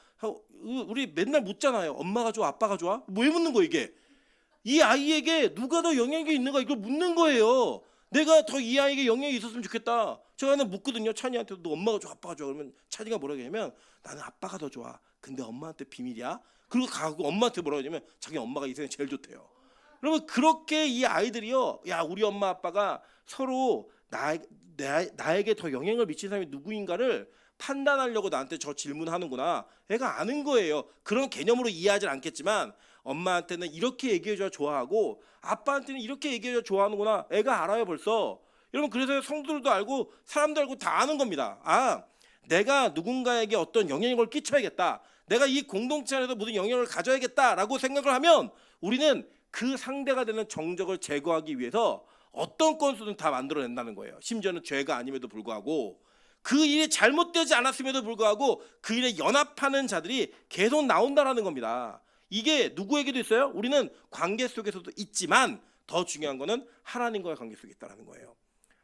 우리 맨날 묻잖아요. 엄마가 좋아, 아빠가 좋아? 왜 묻는 거 이게? 이 아이에게 누가 더 영향이 있는가, 이걸 묻는 거예요. 내가 더 이 아이에게 영향이 있었으면 좋겠다. 제가 하나 묻거든요. 찬이한테 너 엄마가 좋아, 아빠가 좋아? 그러면 찬이가 뭐라고 하냐면 나는 아빠가 더 좋아. 근데 엄마한테 비밀이야. 그리고 가고 엄마한테 뭐라고 하냐면 자기 엄마가 이 세상에 제일 좋대요. 그러면 그렇게 이 아이들이요, 야 우리 엄마 아빠가 서로 나에게 더 영향을 미친 사람이 누구인가를 판단하려고 나한테 저 질문하는구나. 애가 아는 거예요. 그런 개념으로 이해하진 않겠지만 엄마한테는 이렇게 얘기해줘야 좋아하고 아빠한테는 이렇게 얘기해줘야 좋아하는구나. 애가 알아요 벌써. 여러분 그래서 성도들도 알고 사람도 알고 다 아는 겁니다. 아, 내가 누군가에게 어떤 영향력을 끼쳐야겠다, 내가 이 공동체 안에서 무슨 영향을 가져야겠다라고 생각을 하면 우리는 그 상대가 되는 정적을 제거하기 위해서 어떤 건수든 다 만들어낸다는 거예요. 심지어는 죄가 아님에도 불구하고 그 일이 잘못되지 않았음에도 불구하고 그 일에 연합하는 자들이 계속 나온다라는 겁니다. 이게 누구에게도 있어요? 우리는 관계 속에서도 있지만 더 중요한 거는 하나님과의 관계 속에 있다는 거예요.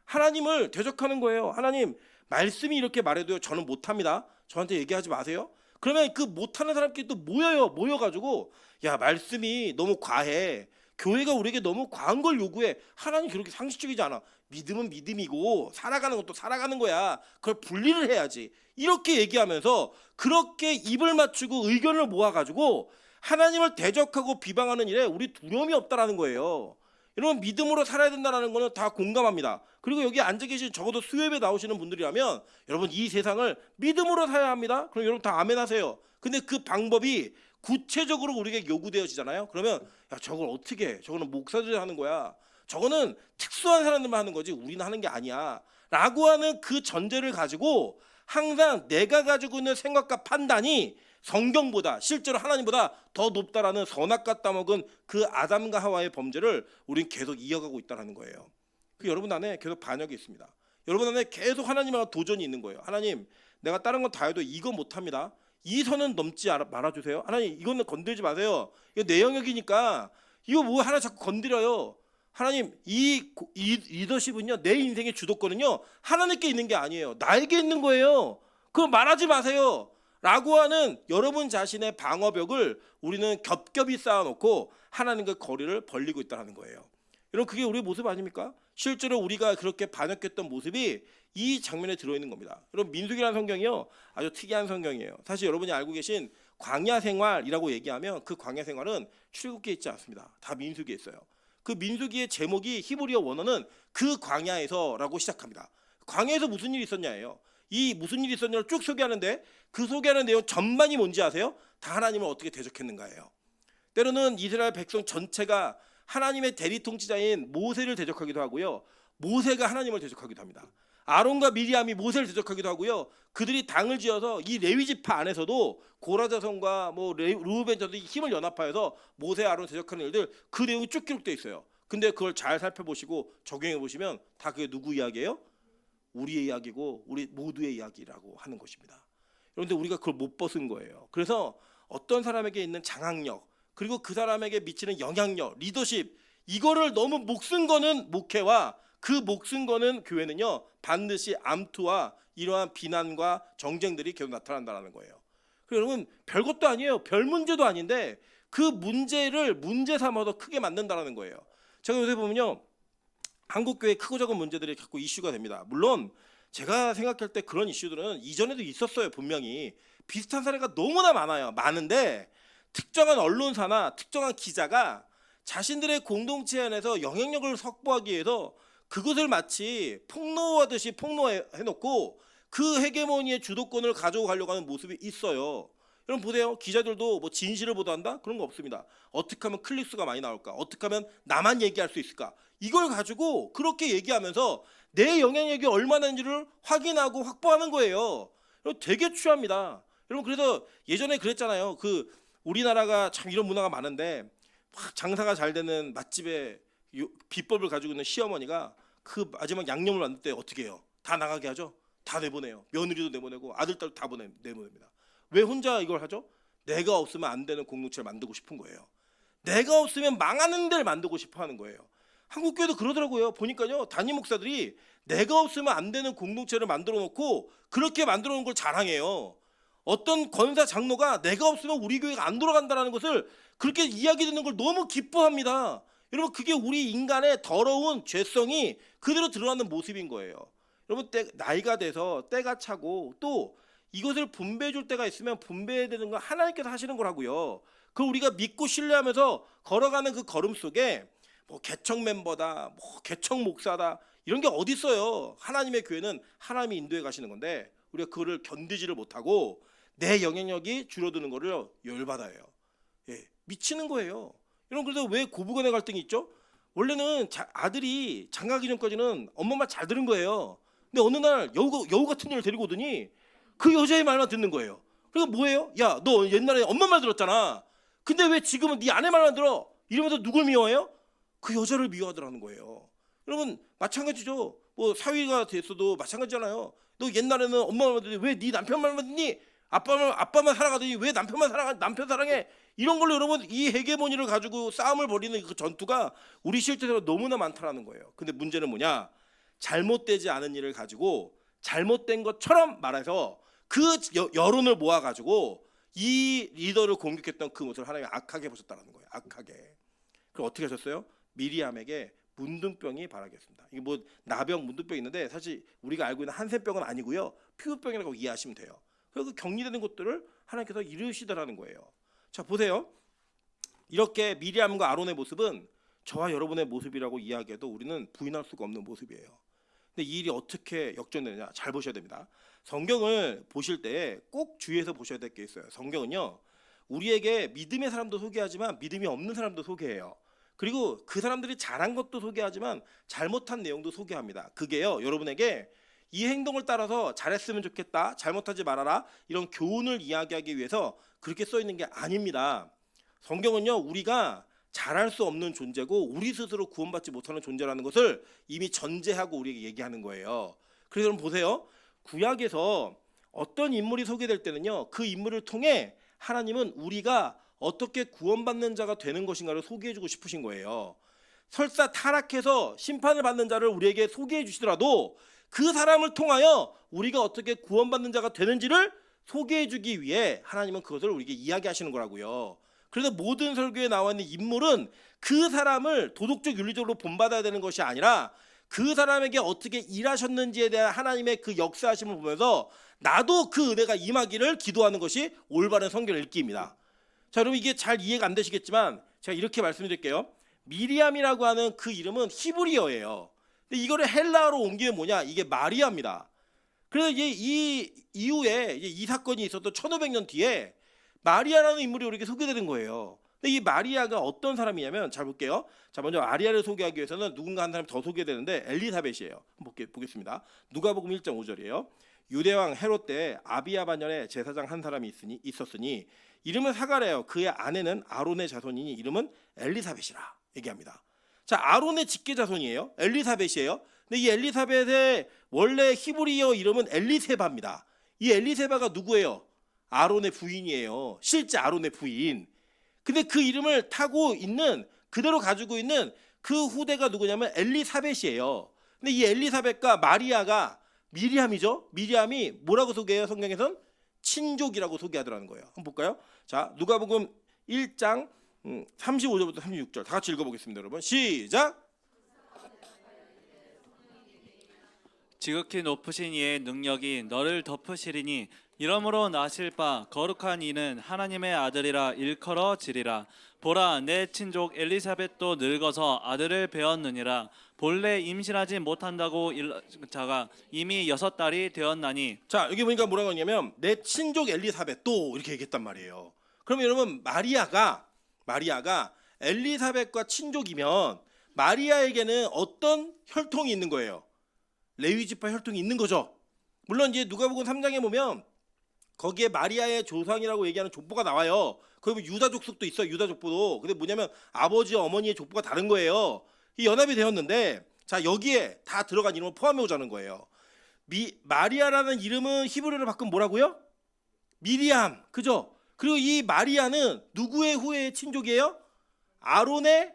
하나님을 대적하는 거예요. 하나님 말씀이 이렇게 말해도요 저는 못합니다. 저한테 얘기하지 마세요. 그러면 그 못하는 사람끼리 또 모여가지고 야 말씀이 너무 과해, 교회가 우리에게 너무 과한 걸 요구해, 하나님 그렇게 상식적이지 않아, 믿음은 믿음이고 살아가는 것도 살아가는 거야, 그걸 분리를 해야지, 이렇게 얘기하면서 그렇게 입을 맞추고 의견을 모아가지고 하나님을 대적하고 비방하는 일에 우리 두려움이 없다라는 거예요. 여러분 믿음으로 살아야 된다는 거는 다 공감합니다. 그리고 여기 앉아 계신 적어도 수협에 나오시는 분들이라면 여러분 이 세상을 믿음으로 살아야 합니다. 그럼 여러분 다 아멘 하세요. 근데 그 방법이 구체적으로 우리에게 요구되어지잖아요. 그러면 야 저걸 어떻게 해? 저거는 목사들이 하는 거야, 저거는 특수한 사람들만 하는 거지 우리는 하는 게 아니야 라고 하는 그 전제를 가지고 항상 내가 가지고 있는 생각과 판단이 성경보다 실제로 하나님보다 더 높다라는 선악과 따먹은 그 아담과 하와의 범죄를 우린 계속 이어가고 있다는 거예요. 그 여러분 안에 계속 반역이 있습니다. 여러분 안에 계속 하나님과 도전이 있는 거예요. 하나님 내가 다른 건 다 해도 이거 못합니다. 이 선은 넘지 말아주세요. 하나님 이거는 건들지 마세요. 이거 내 영역이니까 이거 뭐 하나 자꾸 건드려요. 하나님 이 리더십은요 내 인생의 주도권은요 하나님께 있는 게 아니에요. 나에게 있는 거예요. 그거 말하지 마세요 라고 하는 여러분 자신의 방어벽을 우리는 겹겹이 쌓아놓고 하나님과 거리를 벌리고 있다는 거예요. 여러분 그게 우리의 모습 아닙니까? 실제로 우리가 그렇게 반역했던 모습이 이 장면에 들어있는 겁니다. 여러분 민수기라는 성경이요 아주 특이한 성경이에요. 사실 여러분이 알고 계신 광야 생활이라고 얘기하면 그 광야 생활은 출애굽기에 있지 않습니다. 다 민수기에 있어요. 그 민수기의 제목이 히브리어 원어는 그 광야에서라고 시작합니다. 광야에서 무슨 일이 있었냐예요. 이 무슨 일이 있었냐를 쭉 소개하는데 그 소개하는 내용 전반이 뭔지 아세요? 다 하나님을 어떻게 대적했는가예요. 때로는 이스라엘 백성 전체가 하나님의 대리 통치자인 모세를 대적하기도 하고요, 모세가 하나님을 대적하기도 합니다. 아론과 미리암이 모세를 대적하기도 하고요, 그들이 당을 지어서 이 레위 지파 안에서도 고라 자손과 르우벤 자손이 힘을 연합하여서 모세 아론 대적하는 일들 그 내용이 쭉 기록되어 있어요. 근데 그걸 잘 살펴보시고 적용해 보시면 다 그게 누구 이야기예요? 우리의 이야기고 우리 모두의 이야기라고 하는 것입니다. 그런데 우리가 그걸 못 벗은 거예요. 그래서 어떤 사람에게 있는 장악력, 그리고 그 사람에게 미치는 영향력, 리더십, 이거를 너무 목숨 거는 목회와 그 목숨 거는 교회는요, 반드시 암투와 이러한 비난과 정쟁들이 계속 나타난다는 거예요. 그리고 여러분, 별것도 아니에요. 별 문제도 아닌데 그 문제를 문제 삼아서 크게 만든다는 거예요. 제가 요새 보면요, 한국 교회 크고 작은 문제들이 자꾸 이슈가 됩니다. 물론 제가 생각할 때 그런 이슈들은 이전에도 있었어요. 분명히 비슷한 사례가 너무나 많아요. 많은데 특정한 언론사나 특정한 기자가 자신들의 공동체 안에서 영향력을 확보하기 위해서 그것을 마치 폭로하듯이 폭로해놓고 그 헤게모니의 주도권을 가지고 가려고 하는 모습이 있어요. 여러분 보세요. 기자들도 뭐 진실을 보도한다? 그런 거 없습니다. 어떻게 하면 클릭수가 많이 나올까? 어떻게 하면 나만 얘기할 수 있을까? 이걸 가지고 그렇게 얘기하면서 내 영향력이 얼마나인지를 확인하고 확보하는 거예요. 여러분 되게 취합니다. 여러분 그래서 예전에 그랬잖아요. 그 우리나라가 참 이런 문화가 많은데 막 장사가 잘 되는 맛집의 비법을 가지고 있는 시어머니가 그 마지막 양념을 만들 때 어떻게 해요? 다 나가게 하죠. 다 내보내요. 며느리도 내보내고 아들 딸도 다 내보냅니다. 왜 혼자 이걸 하죠? 내가 없으면 안 되는 공동체를 만들고 싶은 거예요. 내가 없으면 망하는 데를 만들고 싶어 하는 거예요. 한국교회도 그러더라고요. 보니까요, 담임 목사들이 내가 없으면 안 되는 공동체를 만들어 놓고 그렇게 만들어 놓은 걸 자랑해요. 어떤 권사 장로가 내가 없으면 우리 교회가 안 돌아간다는 것을 그렇게 이야기 듣는 걸 너무 기뻐합니다. 여러분 그게 우리 인간의 더러운 죄성이 그대로 드러나는 모습인 거예요. 여러분 나이가 돼서 때가 차고 또 이것을 분배해 줄 때가 있으면 분배해야 되는 건 하나님께서 하시는 거라고요. 그 우리가 믿고 신뢰하면서 걸어가는 그 걸음 속에 뭐 개척 멤버다, 뭐 개척 목사다 이런 게 어디 있어요. 하나님의 교회는 하나님이 인도해 가시는 건데 우리가 그거를 견디지를 못하고 내 영향력이 줄어드는 거를 열받아요. 예, 미치는 거예요. 여러분 그래서 왜 고부간의 갈등이 있죠? 원래는 아들이 장가가기 전까지는 엄마 말 잘 들은 거예요. 근데 어느 날 여우 같은 년을 데리고 오더니 그 여자의 말만 듣는 거예요. 그러니까 뭐예요? 야, 너 옛날에 엄마 말 들었잖아. 근데 왜 지금은 네 아내 말만 들어? 이러면서 누굴 미워해요? 그 여자를 미워하더라는 거예요. 여러분 마찬가지죠. 뭐 사위가 됐어도 마찬가지잖아요. 너 옛날에는 엄마 말만 듣니 왜 네 남편 말만 듣니? 아빠만 사랑하더니 왜 남편 사랑해? 이런 걸로 여러분 이 헤게모니를 가지고 싸움을 벌이는 그 전투가 우리 실제로 너무나 많다라는 거예요. 근데 문제는 뭐냐? 잘못되지 않은 일을 가지고 잘못된 것처럼 말해서 그 여론을 모아가지고 이 리더를 공격했던 그 모습을 하나님이 악하게 보셨다는 거예요. 악하게. 그럼 어떻게 하셨어요? 미리암에게 문둥병이 발하겠습니다. 이게 뭐 나병, 문둥병이 있는데 사실 우리가 알고 있는 한센병은 아니고요. 피부병이라고 이해하시면 돼요. 그래서 그 격리되는 것들을 하나님께서 이루시더라는 거예요. 자 보세요. 이렇게 미리암과 아론의 모습은 저와 여러분의 모습이라고 이야기해도 우리는 부인할 수가 없는 모습이에요. 근데 이 일이 어떻게 역전되느냐 잘 보셔야 됩니다. 성경을 보실 때 꼭 주의해서 보셔야 될 게 있어요. 성경은요 우리에게 믿음의 사람도 소개하지만 믿음이 없는 사람도 소개해요. 그리고 그 사람들이 잘한 것도 소개하지만 잘못한 내용도 소개합니다. 그게요 여러분에게 이 행동을 따라서 잘했으면 좋겠다, 잘못하지 말아라 이런 교훈을 이야기하기 위해서 그렇게 써 있는 게 아닙니다. 성경은요 우리가 잘할 수 없는 존재고 우리 스스로 구원받지 못하는 존재라는 것을 이미 전제하고 우리에게 얘기하는 거예요. 그래서 여러분 보세요. 구약에서 어떤 인물이 소개될 때는요 그 인물을 통해 하나님은 우리가 어떻게 구원받는 자가 되는 것인가를 소개해주고 싶으신 거예요. 설사 타락해서 심판을 받는 자를 우리에게 소개해 주시더라도 그 사람을 통하여 우리가 어떻게 구원받는 자가 되는지를 소개해 주기 위해 하나님은 그것을 우리에게 이야기하시는 거라고요. 그래서 모든 설교에 나와 있는 인물은 그 사람을 도덕적 윤리적으로 본받아야 되는 것이 아니라 그 사람에게 어떻게 일하셨는지에 대한 하나님의 그 역사하심을 보면서 나도 그 은혜가 임하기를 기도하는 것이 올바른 성경 읽기입니다. 자 여러분 이게 잘 이해가 안 되시겠지만 제가 이렇게 말씀드릴게요. 미리암이라고 하는 그 이름은 히브리어예요. 근데 이거를 헬라어로 옮기면 뭐냐? 이게 마리아입니다. 그래서 이제 이 이후에 이제 이 사건이 있었던 1500년 뒤에 마리아라는 인물이 우리에게 소개되는 거예요. 근데 이 마리아가 어떤 사람이냐면 잘 볼게요. 자 먼저 마리아를 소개하기 위해서는 누군가 한 사람이 더 소개되는데 엘리사벳이에요. 보겠습니다. 누가복음 1장 5절이에요. 유대왕 헤롯 때 아비야 반열에 제사장 한 사람이 있었으니 이름은 사가랴요. 그의 아내는 아론의 자손이니 이름은 엘리사벳이라 얘기합니다. 자 아론의 직계 자손이에요. 엘리사벳이에요. 근데 이 엘리사벳의 원래 히브리어 이름은 엘리세바입니다. 이 엘리세바가 누구예요? 아론의 부인이에요. 실제 아론의 부인. 근데 그 이름을 타고 있는 그대로 가지고 있는 그 후대가 누구냐면 엘리사벳이에요. 근데 이 엘리사벳과 마리아가 미리암이죠. 미리암이 뭐라고 소개해요? 성경에선 친족이라고 소개하더라는 거예요. 한번 볼까요? 자, 누가복음 1장 35절부터 36절 다 같이 읽어보겠습니다. 여러분 시작. 지극히 높으신 이의 능력이 너를 덮으시리니 이러므로 나실 바 거룩한 이는 하나님의 아들이라 일컬어지리라. 보라, 내 친족 엘리사벳도 늙어서 아들을 배었느니라. 본래 임신하지 못한다고 자가 이미 6달이 되었나니. 자, 여기 보니까 뭐라고 하냐면 내 친족 엘리사벳도 이렇게 얘기했단 말이에요. 그러면 여러분 마리아가 엘리사벳과 친족이면 마리아에게는 어떤 혈통이 있는 거예요? 레위지파 혈통이 있는 거죠. 물론 이제 누가복음 3장에 보면 거기에 마리아의 조상이라고 얘기하는 족보가 나와요. 그러면 유다 족속도 있어요. 유다 족보도. 근데 뭐냐면 아버지와 어머니의 족보가 다른 거예요. 이 연합이 되었는데 자, 여기에 다 들어간 이름을 포함해 오자는 거예요. 마리아라는 이름은 히브리어로 바꾸면 뭐라고요? 미리암. 그죠? 그리고 이 마리아는 누구의 후예의 친족이에요? 아론의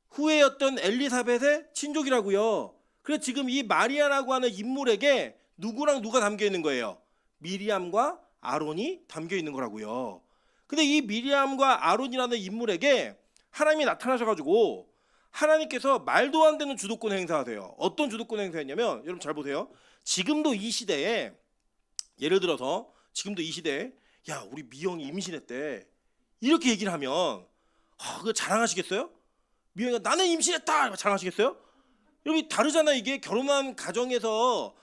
후예였던 엘리사벳의 친족이라고요. 그래서 지금 이 마리아라고 하는 인물에게 누구랑 누가 담겨 있는 거예요? 미리암과 아론이 담겨 있는 거라고요. 근데 이 미리암과 아론이라는 인물에게 하나님이 나타나셔가지고 하나님께서 말도 안 되는 주도권 행사하세요. 어떤 주도권 행사했냐면 여러분 잘 보세요. 지금도 이 시대에 예를 들어서 지금도 이 시대에 야 우리 미영이 임신했대 이렇게 얘기를 하면 그거 자랑하시겠어요? 미영이가 나는 임신했다 자랑하시겠어요? 여러분 다르잖아요. 이게 결혼한 가정에서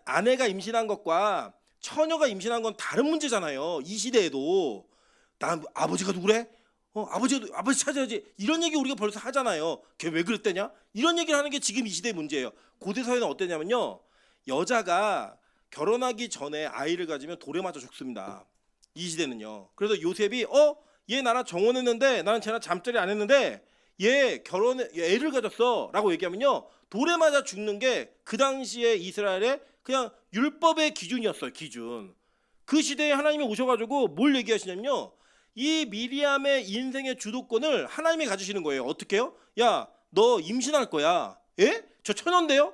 아내가 임신한 것과 처녀가 임신한 건 다른 문제잖아요. 이 시대에도 나 아버지가 누구래? 아버지 찾아야지. 이런 얘기 우리가 벌써 하잖아요. 걔 왜 그랬대냐? 이런 얘기를 하는 게 지금 이 시대의 문제예요. 고대 사회는 어땠냐면요. 여자가 결혼하기 전에 아이를 가지면 돌에 맞아 죽습니다. 이 시대는요. 그래서 요셉이 얘 나랑 정혼했는데 나는 쟤랑 잠자리 안 했는데 얘 애를 가졌어라고 얘기하면요. 돌에 맞아 죽는 게 그 당시에 이스라엘의 그냥 율법의 기준이었어요. 기준. 그 시대에 하나님이 오셔가지고 뭘 얘기하시냐면요. 이 미리암의 인생의 주도권을 하나님이 가지시는 거예요. 어떻게 해요? 야, 너 임신할 거야. 예? 저 천연데요?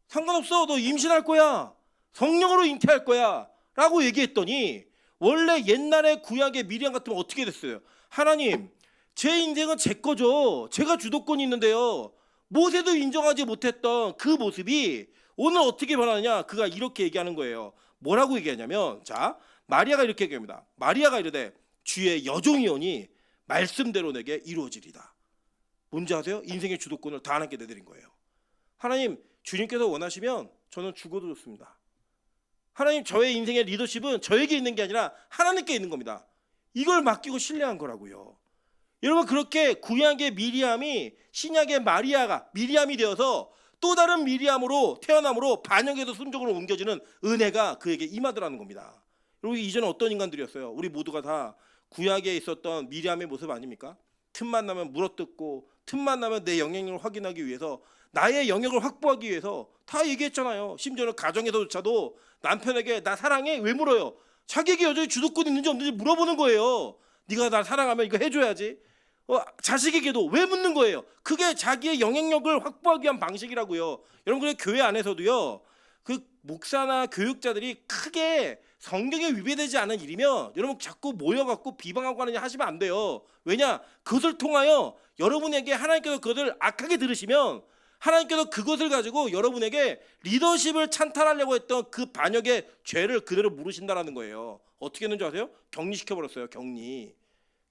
상관없어. 너 임신할 거야. 성령으로 잉태할 거야. 라고 얘기했더니 원래 옛날에 구약의 미리암 같으면 어떻게 됐어요? 하나님, 제 인생은 제 거죠. 제가 주도권이 있는데요. 모세도 인정하지 못했던 그 모습이 오늘 어떻게 변하느냐? 그가 이렇게 얘기하는 거예요. 뭐라고 얘기하냐면 자, 마리아가 이렇게 얘기합니다. 마리아가 이르되 주의 여종이오니 말씀대로 내게 이루어지리다. 뭔지 아세요? 인생의 주도권을 다 하나님께 내드린 거예요. 하나님, 주님께서 원하시면 저는 죽어도 좋습니다. 하나님, 저의 인생의 리더십은 저에게 있는 게 아니라 하나님께 있는 겁니다. 이걸 맡기고 신뢰한 거라고요. 여러분, 그렇게 구약의 미리암이 신약의 미리암이 되어서 또 다른 미리암으로 태어남으로 반역에서 순종으로 옮겨지는 은혜가 그에게 임하더라는 겁니다. 여러분, 이전에 어떤 인간들이었어요? 우리 모두가 다 구약에 있었던 미리암의 모습 아닙니까? 틈만 나면 물어뜯고 틈만 나면 내 영향력을 확인하기 위해서 나의 영역을 확보하기 위해서 다 얘기했잖아요. 심지어는 가정에서조차도 남편에게 나 사랑해? 왜 물어요? 자기에게 여전히 주도권이 있는지 없는지 물어보는 거예요. 네가 나 사랑하면 이거 해줘야지. 자식에게도 왜 묻는 거예요? 그게 자기의 영향력을 확보하기 위한 방식이라고요. 여러분, 그래 교회 안에서도요. 그 목사나 교육자들이 크게 성경에 위배되지 않은 일이면 여러분 자꾸 모여갖고 비방하고 하느냐 하시면 안 돼요. 왜냐? 그것을 통하여 여러분에게 하나님께서 그것을 악하게 들으시면 하나님께서 그것을 가지고 여러분에게 리더십을 찬탈하려고 했던 그 반역의 죄를 그대로 물으신다라는 거예요. 어떻게 했는지 아세요? 격리시켜버렸어요. 격리.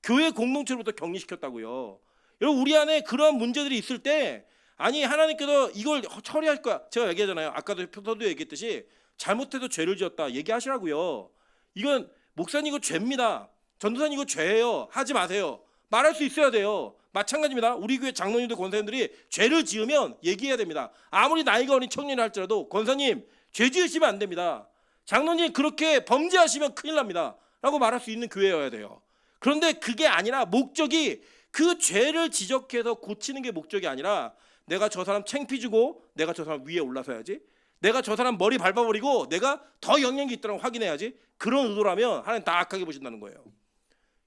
교회 공동체로부터 격리시켰다고요. 여러분, 우리 안에 그러한 문제들이 있을 때 아니 하나님께서 이걸 처리할 거야. 제가 얘기하잖아요. 아까도 표서도 얘기했듯이 잘못해서 죄를 지었다 얘기하시라고요. 이건 목사님 이거 죄입니다. 전도사님 이거 죄예요. 하지 마세요. 말할 수 있어야 돼요. 마찬가지입니다. 우리 교회 장로님들 권사님들이 죄를 지으면 얘기해야 됩니다. 아무리 나이가 어린 청년이 할지라도 권사님 죄 지으시면 안 됩니다. 장로님 그렇게 범죄하시면 큰일 납니다. 라고 말할 수 있는 교회여야 돼요. 그런데 그게 아니라 목적이 그 죄를 지적해서 고치는 게 목적이 아니라 내가 저 사람 창피주고 내가 저 사람 위에 올라서야지. 내가 저 사람 머리 밟아버리고 내가 더 영향이 있다는 걸 확인해야지. 그런 의도라면 하나님 다 악하게 보신다는 거예요.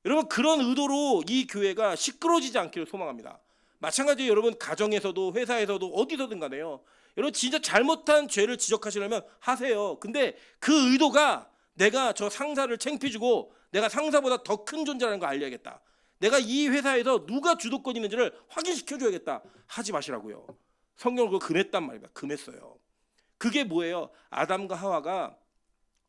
여러분 그런 의도로 이 교회가 시끄러지지 않기를 소망합니다. 마찬가지로 여러분 가정에서도 회사에서도 어디서든 간에요. 여러분 진짜 잘못한 죄를 지적하시려면 하세요. 근데 그 의도가 내가 저 상사를 창피주고 내가 상사보다 더 큰 존재라는 걸 알려야겠다. 내가 이 회사에서 누가 주도권이 있는지를 확인시켜줘야겠다. 하지 마시라고요. 성경은 그거 금했단 말입니다. 금했어요. 그게 뭐예요? 아담과 하와가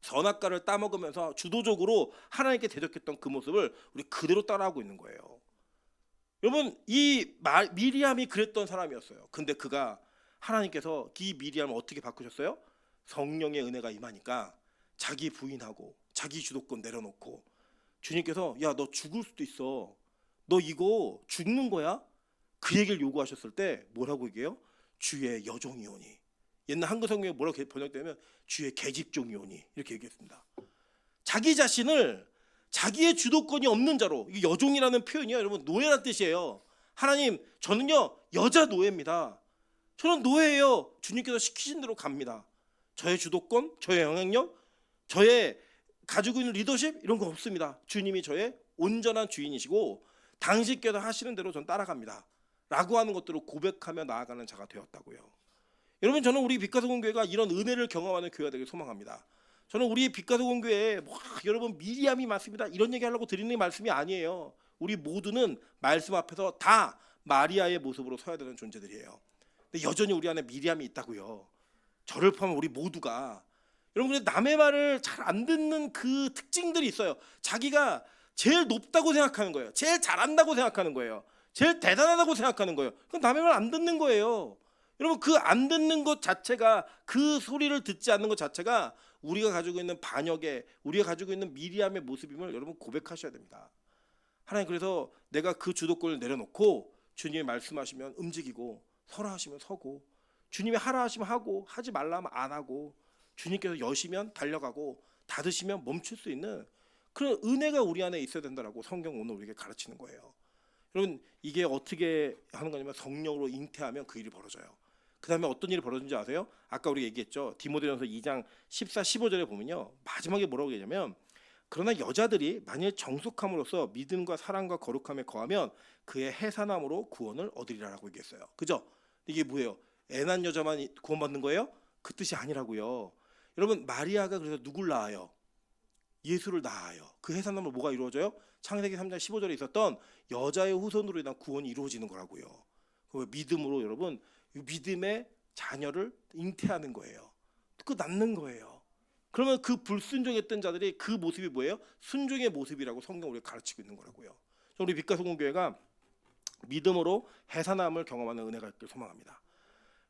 선악과를 따먹으면서 주도적으로 하나님께 대적했던 그 모습을 우리 그대로 따라하고 있는 거예요. 여러분 이 미리암이 그랬던 사람이었어요. 근데 그가 하나님께서 이 미리암을 어떻게 바꾸셨어요? 성령의 은혜가 임하니까 자기 부인하고 자기 주도권 내려놓고 주님께서 야 너 죽을 수도 있어. 너 이거 죽는 거야? 그 얘기를 요구하셨을 때 뭐라고 얘기해요? 주의 여종이오니. 옛날 한글 성경에 뭐라고 번역되면 주의 계집종이오니 이렇게 얘기했습니다. 자기 자신을 자기의 주도권이 없는 자로, 이 여종이라는 표현이요 여러분 노예란 뜻이에요. 하나님 저는요 여자 노예입니다. 저는 노예예요. 주님께서 시키신 대로 갑니다. 저의 주도권, 저의 영향력, 저의 가지고 있는 리더십 이런 거 없습니다. 주님이 저의 온전한 주인이시고 당신께서 하시는 대로 전 따라갑니다 라고 하는 것들을 고백하며 나아가는 자가 되었다고요. 여러분 저는 우리 빛가서공교회가 이런 은혜를 경험하는 교회가 되길 소망합니다. 저는 우리 빛가서공교회에 여러분 미리암이 맞습니다 이런 얘기하려고 드리는 말씀이 아니에요. 우리 모두는 말씀 앞에서 다 마리아의 모습으로 서야 되는 존재들이에요. 근데 여전히 우리 안에 미리암이 있다고요. 저를 포함한 우리 모두가. 여러분 근데 남의 말을 잘 안 듣는 그 특징들이 있어요. 자기가 제일 높다고 생각하는 거예요. 제일 잘한다고 생각하는 거예요. 제일 대단하다고 생각하는 거예요. 그건 남의 말 안 듣는 거예요. 여러분 그 안 듣는 것 자체가, 그 소리를 듣지 않는 것 자체가 우리가 가지고 있는 반역의, 우리가 가지고 있는 미리암의 모습임을 여러분 고백하셔야 됩니다. 하나님 그래서 내가 그 주도권을 내려놓고 주님이 말씀하시면 움직이고 서라 하시면 서고, 주님이 하라 하시면 하고, 하지 말라 하면 안 하고, 주님께서 여시면 달려가고 닫으시면 멈출 수 있는 그런 은혜가 우리 안에 있어야 된다라고 성경 오늘 우리에게 가르치는 거예요. 여러분 이게 어떻게 하는 거냐면 성령으로 잉태하면 그 일이 벌어져요. 그 다음에 어떤 일이 벌어진지 아세요? 아까 우리 얘기했죠. 디모데전서 2장 14, 15절에 보면요 마지막에 뭐라고 얘기하냐면 그러나 여자들이 만일 정숙함으로써 믿음과 사랑과 거룩함에 거하면 그의 해산함으로 구원을 얻으리라라고 얘기했어요. 그죠? 이게 뭐예요? 애난 여자만 구원받는 거예요? 그 뜻이 아니라고요. 여러분 마리아가 그래서 누굴 낳아요? 예수를 낳아요. 그 해산함으로 뭐가 이루어져요? 창세기 3장 15절에 있었던 여자의 후손으로 인한 구원이 이루어지는 거라고요. 믿음으로 여러분 믿음의 자녀를 잉태하는 거예요. 그 낳는 거예요. 그러면 그 불순종했던 자들이 그 모습이 뭐예요? 순종의 모습이라고 성경 우리가 가르치고 있는 거라고요. 우리 빛가소공교회가 믿음으로 해산함을 경험하는 은혜가 있길 소망합니다.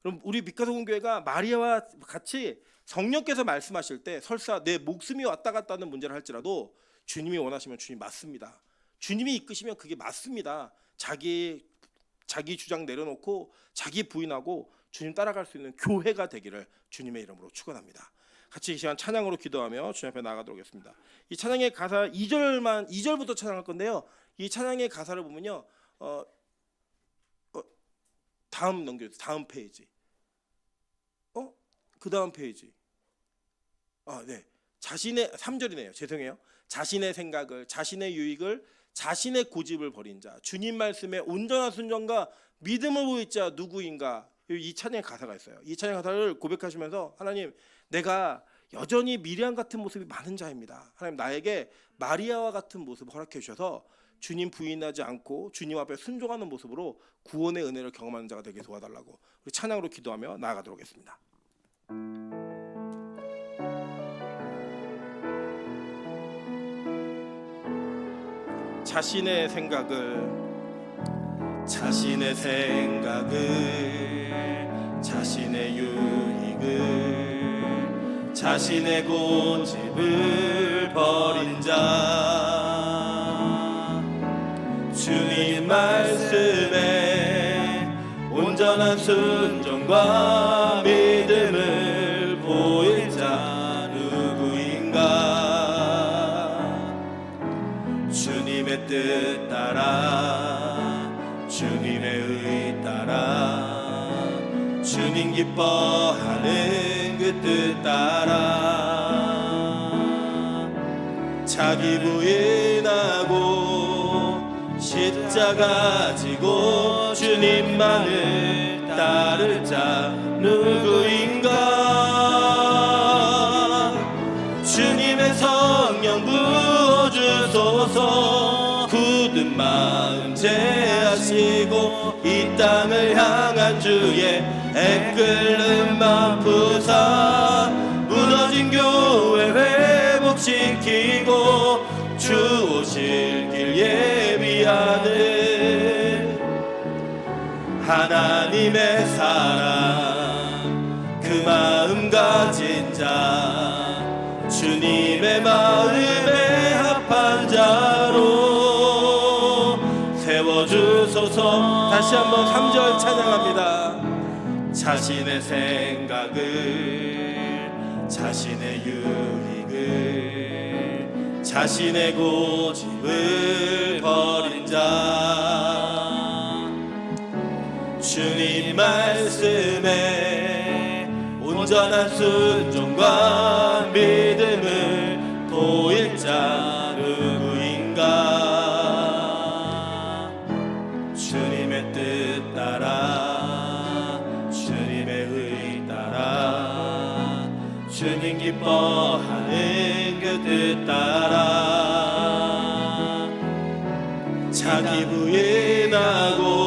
그럼 우리 빛가소공교회가 마리아와 같이 성령께서 말씀하실 때 설사 내 목숨이 왔다 갔다 하는 문제를 할지라도 주님이 원하시면 주님 맞습니다. 주님이 이끄시면 그게 맞습니다. 자기 주장 내려놓고 자기 부인하고 주님 따라갈 수 있는 교회가 되기를 주님의 이름으로 축원합니다. 같이 이 시간 찬양으로 기도하며 주님 앞에 나아가도록 하겠습니다. 이 찬양의 가사 2절부터 찬양할 건데요. 이 찬양의 가사를 보면요. 다음 넘겨주세요. 다음 페이지. 그 다음 페이지. 네. 자신의 3절이네요. 죄송해요. 자신의 생각을, 자신의 유익을, 자신의 고집을 버린 자, 주님 말씀에 온전한 순종과 믿음을 보일 자 누구인가? 이 찬양의 가사가 있어요. 이 찬양의 가사를 고백하시면서 하나님, 내가 여전히 미리암 같은 모습이 많은 자입니다. 하나님 나에게 마리아와 같은 모습을 허락해 주셔서 주님 부인하지 않고 주님 앞에 순종하는 모습으로 구원의 은혜를 경험하는 자가 되게 도와달라고 우리 찬양으로 기도하며 나아가도록 하겠습니다. 자신의 생각을, 자신의 유익을, 자신의 고집을 버린 자, 주님 말씀에 온전한 순종과 믿음을 보일 자 누구인가? 주님의 뜻 따라, 주님의 의 따라, 주님 기뻐하는 그 뜻 따라 자기 부인하고 십자가 지고 주님만을 따를 자 누구인가. 주님의 성령 부어주소서. 굳은 마음 제하시고 이 땅을 향한 주의 애끓는 맘 부사 무너진 교회 회복시키고 주 오실 길 예비하는 하나님의 사랑 그 마음 가진 자 주님의 마음에 합한 자로 세워주소서. 다시 한번 3절 찬양합니다. 자신의 생각을 자신의 유익을 자신의 고집을 버린 자 주님 말씀에 온전한 순종과 믿음을 보일 자 누구인가. 주님의 뜻 따라 주님의 의 따라 주님 기뻐하는 그 뜻 따라 자기 부인하고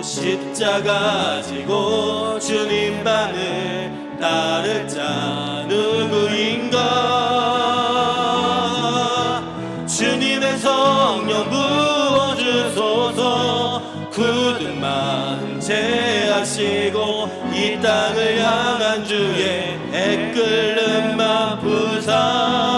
십자가 지고 주님만을 따를 자 누구인가. 주님의 성령 부어주소서. 굳은 마음 제하시고 이 땅을 향한 주의 애끓는 맘 부사